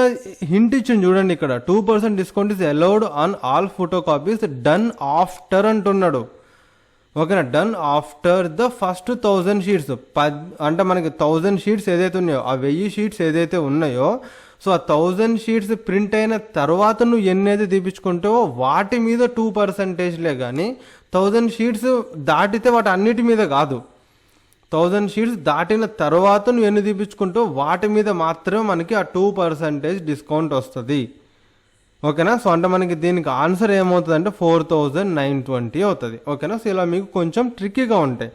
హింట్ ఇచ్చింది చూడండి, ఇక్కడ 2% discount is allowed on all photocopies done after అంటున్నాడు. ఓకేనా, done after the first 1000 sheets. అంటే మనకి 1000 షీట్స్ ఏదైతే ఉన్నాయో ఆ 1000 షీట్స్ ఏదైతే ఉన్నాయో సో ఆ 1000 షీట్స్ ప్రింట్ అయిన తర్వాత నువ్వు ఎన్నైతే తీపించుకుంటావో వాటి మీద 2%లే కానీ 1000 షీట్స్ దాటితే వాటి అన్నిటి మీద కాదు. 1000 షీట్స్ దాటిన తర్వాత నువ్వు ఎన్ని తీపించుకుంటావో వాటి మీద మాత్రమే మనకి ఆ 2% డిస్కౌంట్ వస్తుంది. ఓకేనా, సో అంటే మనకి దీనికి ఆన్సర్ ఏమవుతుంది అంటే 4,920 అవుతుంది. ఓకేనా, సో ఇలా మీకు కొంచెం ట్రిక్కీగా ఉంటాయి.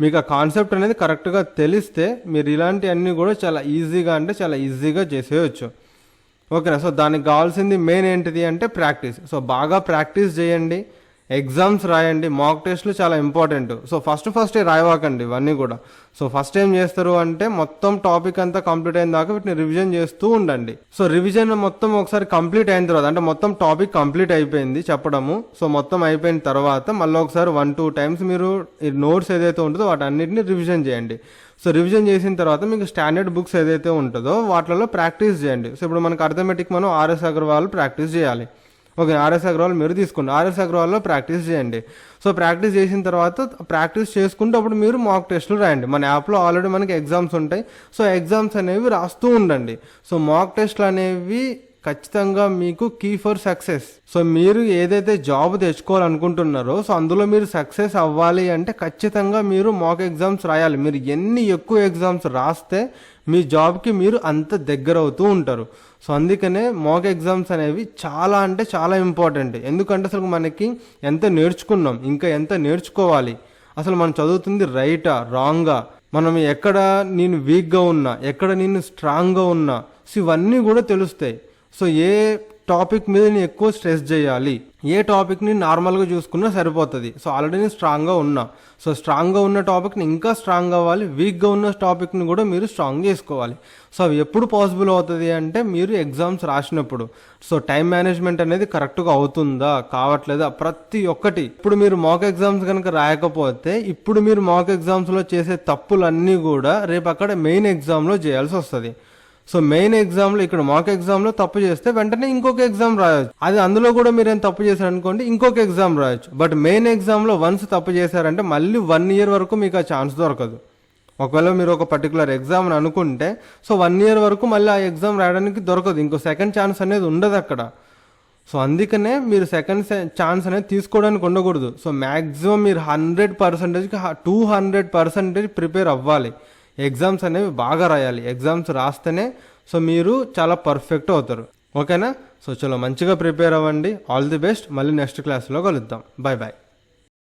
మీకు ఆ కాన్సెప్ట్ అనేది కరెక్ట్గా తెలిస్తే మీరు ఇలాంటివన్నీ కూడా చాలా ఈజీగా చేసేయచ్చు. ఓకేనా, సో దానికి కావాల్సింది మెయిన్ ఏంటిది అంటే ప్రాక్టీస్. సో బాగా ప్రాక్టీస్ చేయండి, ఎగ్జామ్స్ రాయండి. మాక్ టెస్ట్లు చాలా ఇంపార్టెంట్. సో ఫస్ట్ రాయవాకండి ఇవన్నీ కూడా. సో ఫస్ట్ ఏం చేస్తారు అంటే మొత్తం టాపిక్ అంతా కంప్లీట్ అయిన దాకా వీటిని రివిజన్ చేస్తూ ఉండండి. సో రివిజన్ మొత్తం ఒకసారి కంప్లీట్ అయిన తర్వాత అంటే మొత్తం టాపిక్ కంప్లీట్ అయిపోయింది చెప్పడము. సో మొత్తం అయిపోయిన తర్వాత మళ్ళీ ఒకసారి 1-2 టైమ్స్ మీరు ఈ నోట్స్ ఏదైతే ఉంటుందో వాటి అన్నిటిని రివిజన్ చేయండి. సో రివిజన్ చేసిన తర్వాత మీకు స్టాండర్డ్ బుక్స్ ఏదైతే ఉంటుందో వాటిలో ప్రాక్టీస్ చేయండి. సో ఇప్పుడు మనకు అర్థమెటిక్ మనం ఆర్ఎస్ అగర్వాల్ ప్రాక్టీస్ చేయాలి. ఓకే, ఆర్ఎస్ అగర్వాల్ మీరు తీసుకోండి, ఆర్ఎస్ అగర్వాల్లో ప్రాక్టీస్ చేయండి. సో ప్రాక్టీస్ చేసిన తర్వాత ప్రాక్టీస్ చేసుకుంటూ అప్పుడు మీరు మాక్ టెస్టులు రాయండి. మన యాప్లో ఆల్రెడీ మనకి ఎగ్జామ్స్ ఉంటాయి. సో ఎగ్జామ్స్ అనేవి రాస్తూ ఉండండి. సో మాక్ టెస్ట్లు అనేవి ఖచ్చితంగా మీకు కీ ఫర్ సక్సెస్. సో మీరు ఏదైతే జాబ్ తెచ్చుకోవాలనుకుంటున్నారో సో అందులో మీరు సక్సెస్ అవ్వాలి అంటే ఖచ్చితంగా మీరు మాక్ ఎగ్జామ్స్ రాయాలి. మీరు ఎన్ని ఎక్కువ ఎగ్జామ్స్ రాస్తే మీ జాబ్కి మీరు అంత దగ్గర అవుతూ ఉంటారు. సో అందుకనే మాక్ ఎగ్జామ్స్ అనేవి చాలా అంటే చాలా ఇంపార్టెంట్. ఎందుకంటే అసలు మనకి ఎంత నేర్చుకున్నాం, ఇంకా ఎంత నేర్చుకోవాలి, అసలు మనం చదువుతుంది రైటా రాంగా, మనం ఎక్కడ నేను వీక్గా ఉన్నా, ఎక్కడ నేను స్ట్రాంగ్గా ఉన్నా, సో ఇవన్నీ కూడా తెలుస్తాయి. సో ఏ టాపిక్ మీద నేను ఎక్కువ స్ట్రెస్ చేయాలి, ఏ టాపిక్ని నార్మల్గా చూసుకున్నా సరిపోతుంది. సో ఆల్రెడీ నేను స్ట్రాంగ్గా ఉన్నా, సో స్ట్రాంగ్గా ఉన్న టాపిక్ని ఇంకా స్ట్రాంగ్ అవ్వాలి, వీక్గా ఉన్న టాపిక్ని కూడా మీరు స్ట్రాంగ్ చేసుకోవాలి. సో అవి ఎప్పుడు పాసిబుల్ అవుతుంది అంటే మీరు ఎగ్జామ్స్ రాసినప్పుడు. సో టైం మేనేజ్మెంట్ అనేది కరెక్ట్గా అవుతుందా కావట్లేదా ప్రతి ఒక్కటి. ఇప్పుడు మీరు మాక్ ఎగ్జామ్స్ కనుక రాయకపోతే ఇప్పుడు మీరు మాక్ ఎగ్జామ్స్లో చేసే తప్పులన్నీ కూడా రేపు అక్కడ మెయిన్ ఎగ్జామ్లో చేయాల్సి వస్తుంది. సో మెయిన్ ఎగ్జామ్లో ఇక్కడ మాక్ ఎగ్జామ్లో తప్పు చేస్తే వెంటనే ఇంకొక ఎగ్జామ్ రాయొచ్చు. అది అందులో కూడా మీరు ఏం తప్పు చేశారనుకోండి ఇంకొక ఎగ్జామ్ రాయొచ్చు. బట్ మెయిన్ ఎగ్జామ్లో వన్స్ తప్పు చేశారంటే మళ్ళీ 1 year వరకు మీకు ఆ ఛాన్స్ దొరకదు. ఒకవేళ మీరు ఒక పర్టికులర్ ఎగ్జామ్ అని అనుకుంటే సో 1 year వరకు మళ్ళీ ఆ ఎగ్జామ్ రాయడానికి దొరకదు. ఇంకో సెకండ్ ఛాన్స్ అనేది ఉండదు అక్కడ. సో అందుకనే మీరు సెకండ్ ఛాన్స్ అనేది తీసుకోవడానికి ఉండకూడదు. సో మ్యాక్సిమం మీరు 100%కి 200% ప్రిపేర్ అవ్వాలి. ఎగ్జామ్స్ అనేవి బాగా రాయాలి. ఎగ్జామ్స్ రాస్తేనే సో మీరు చాలా పర్ఫెక్ట్ అవుతారు. ఓకేనా? సో చలో మంచిగా ప్రిపేర్ అవ్వండి. All the best. మళ్ళీ నెక్స్ట్ క్లాస్లో కలుద్దాం. Bye bye.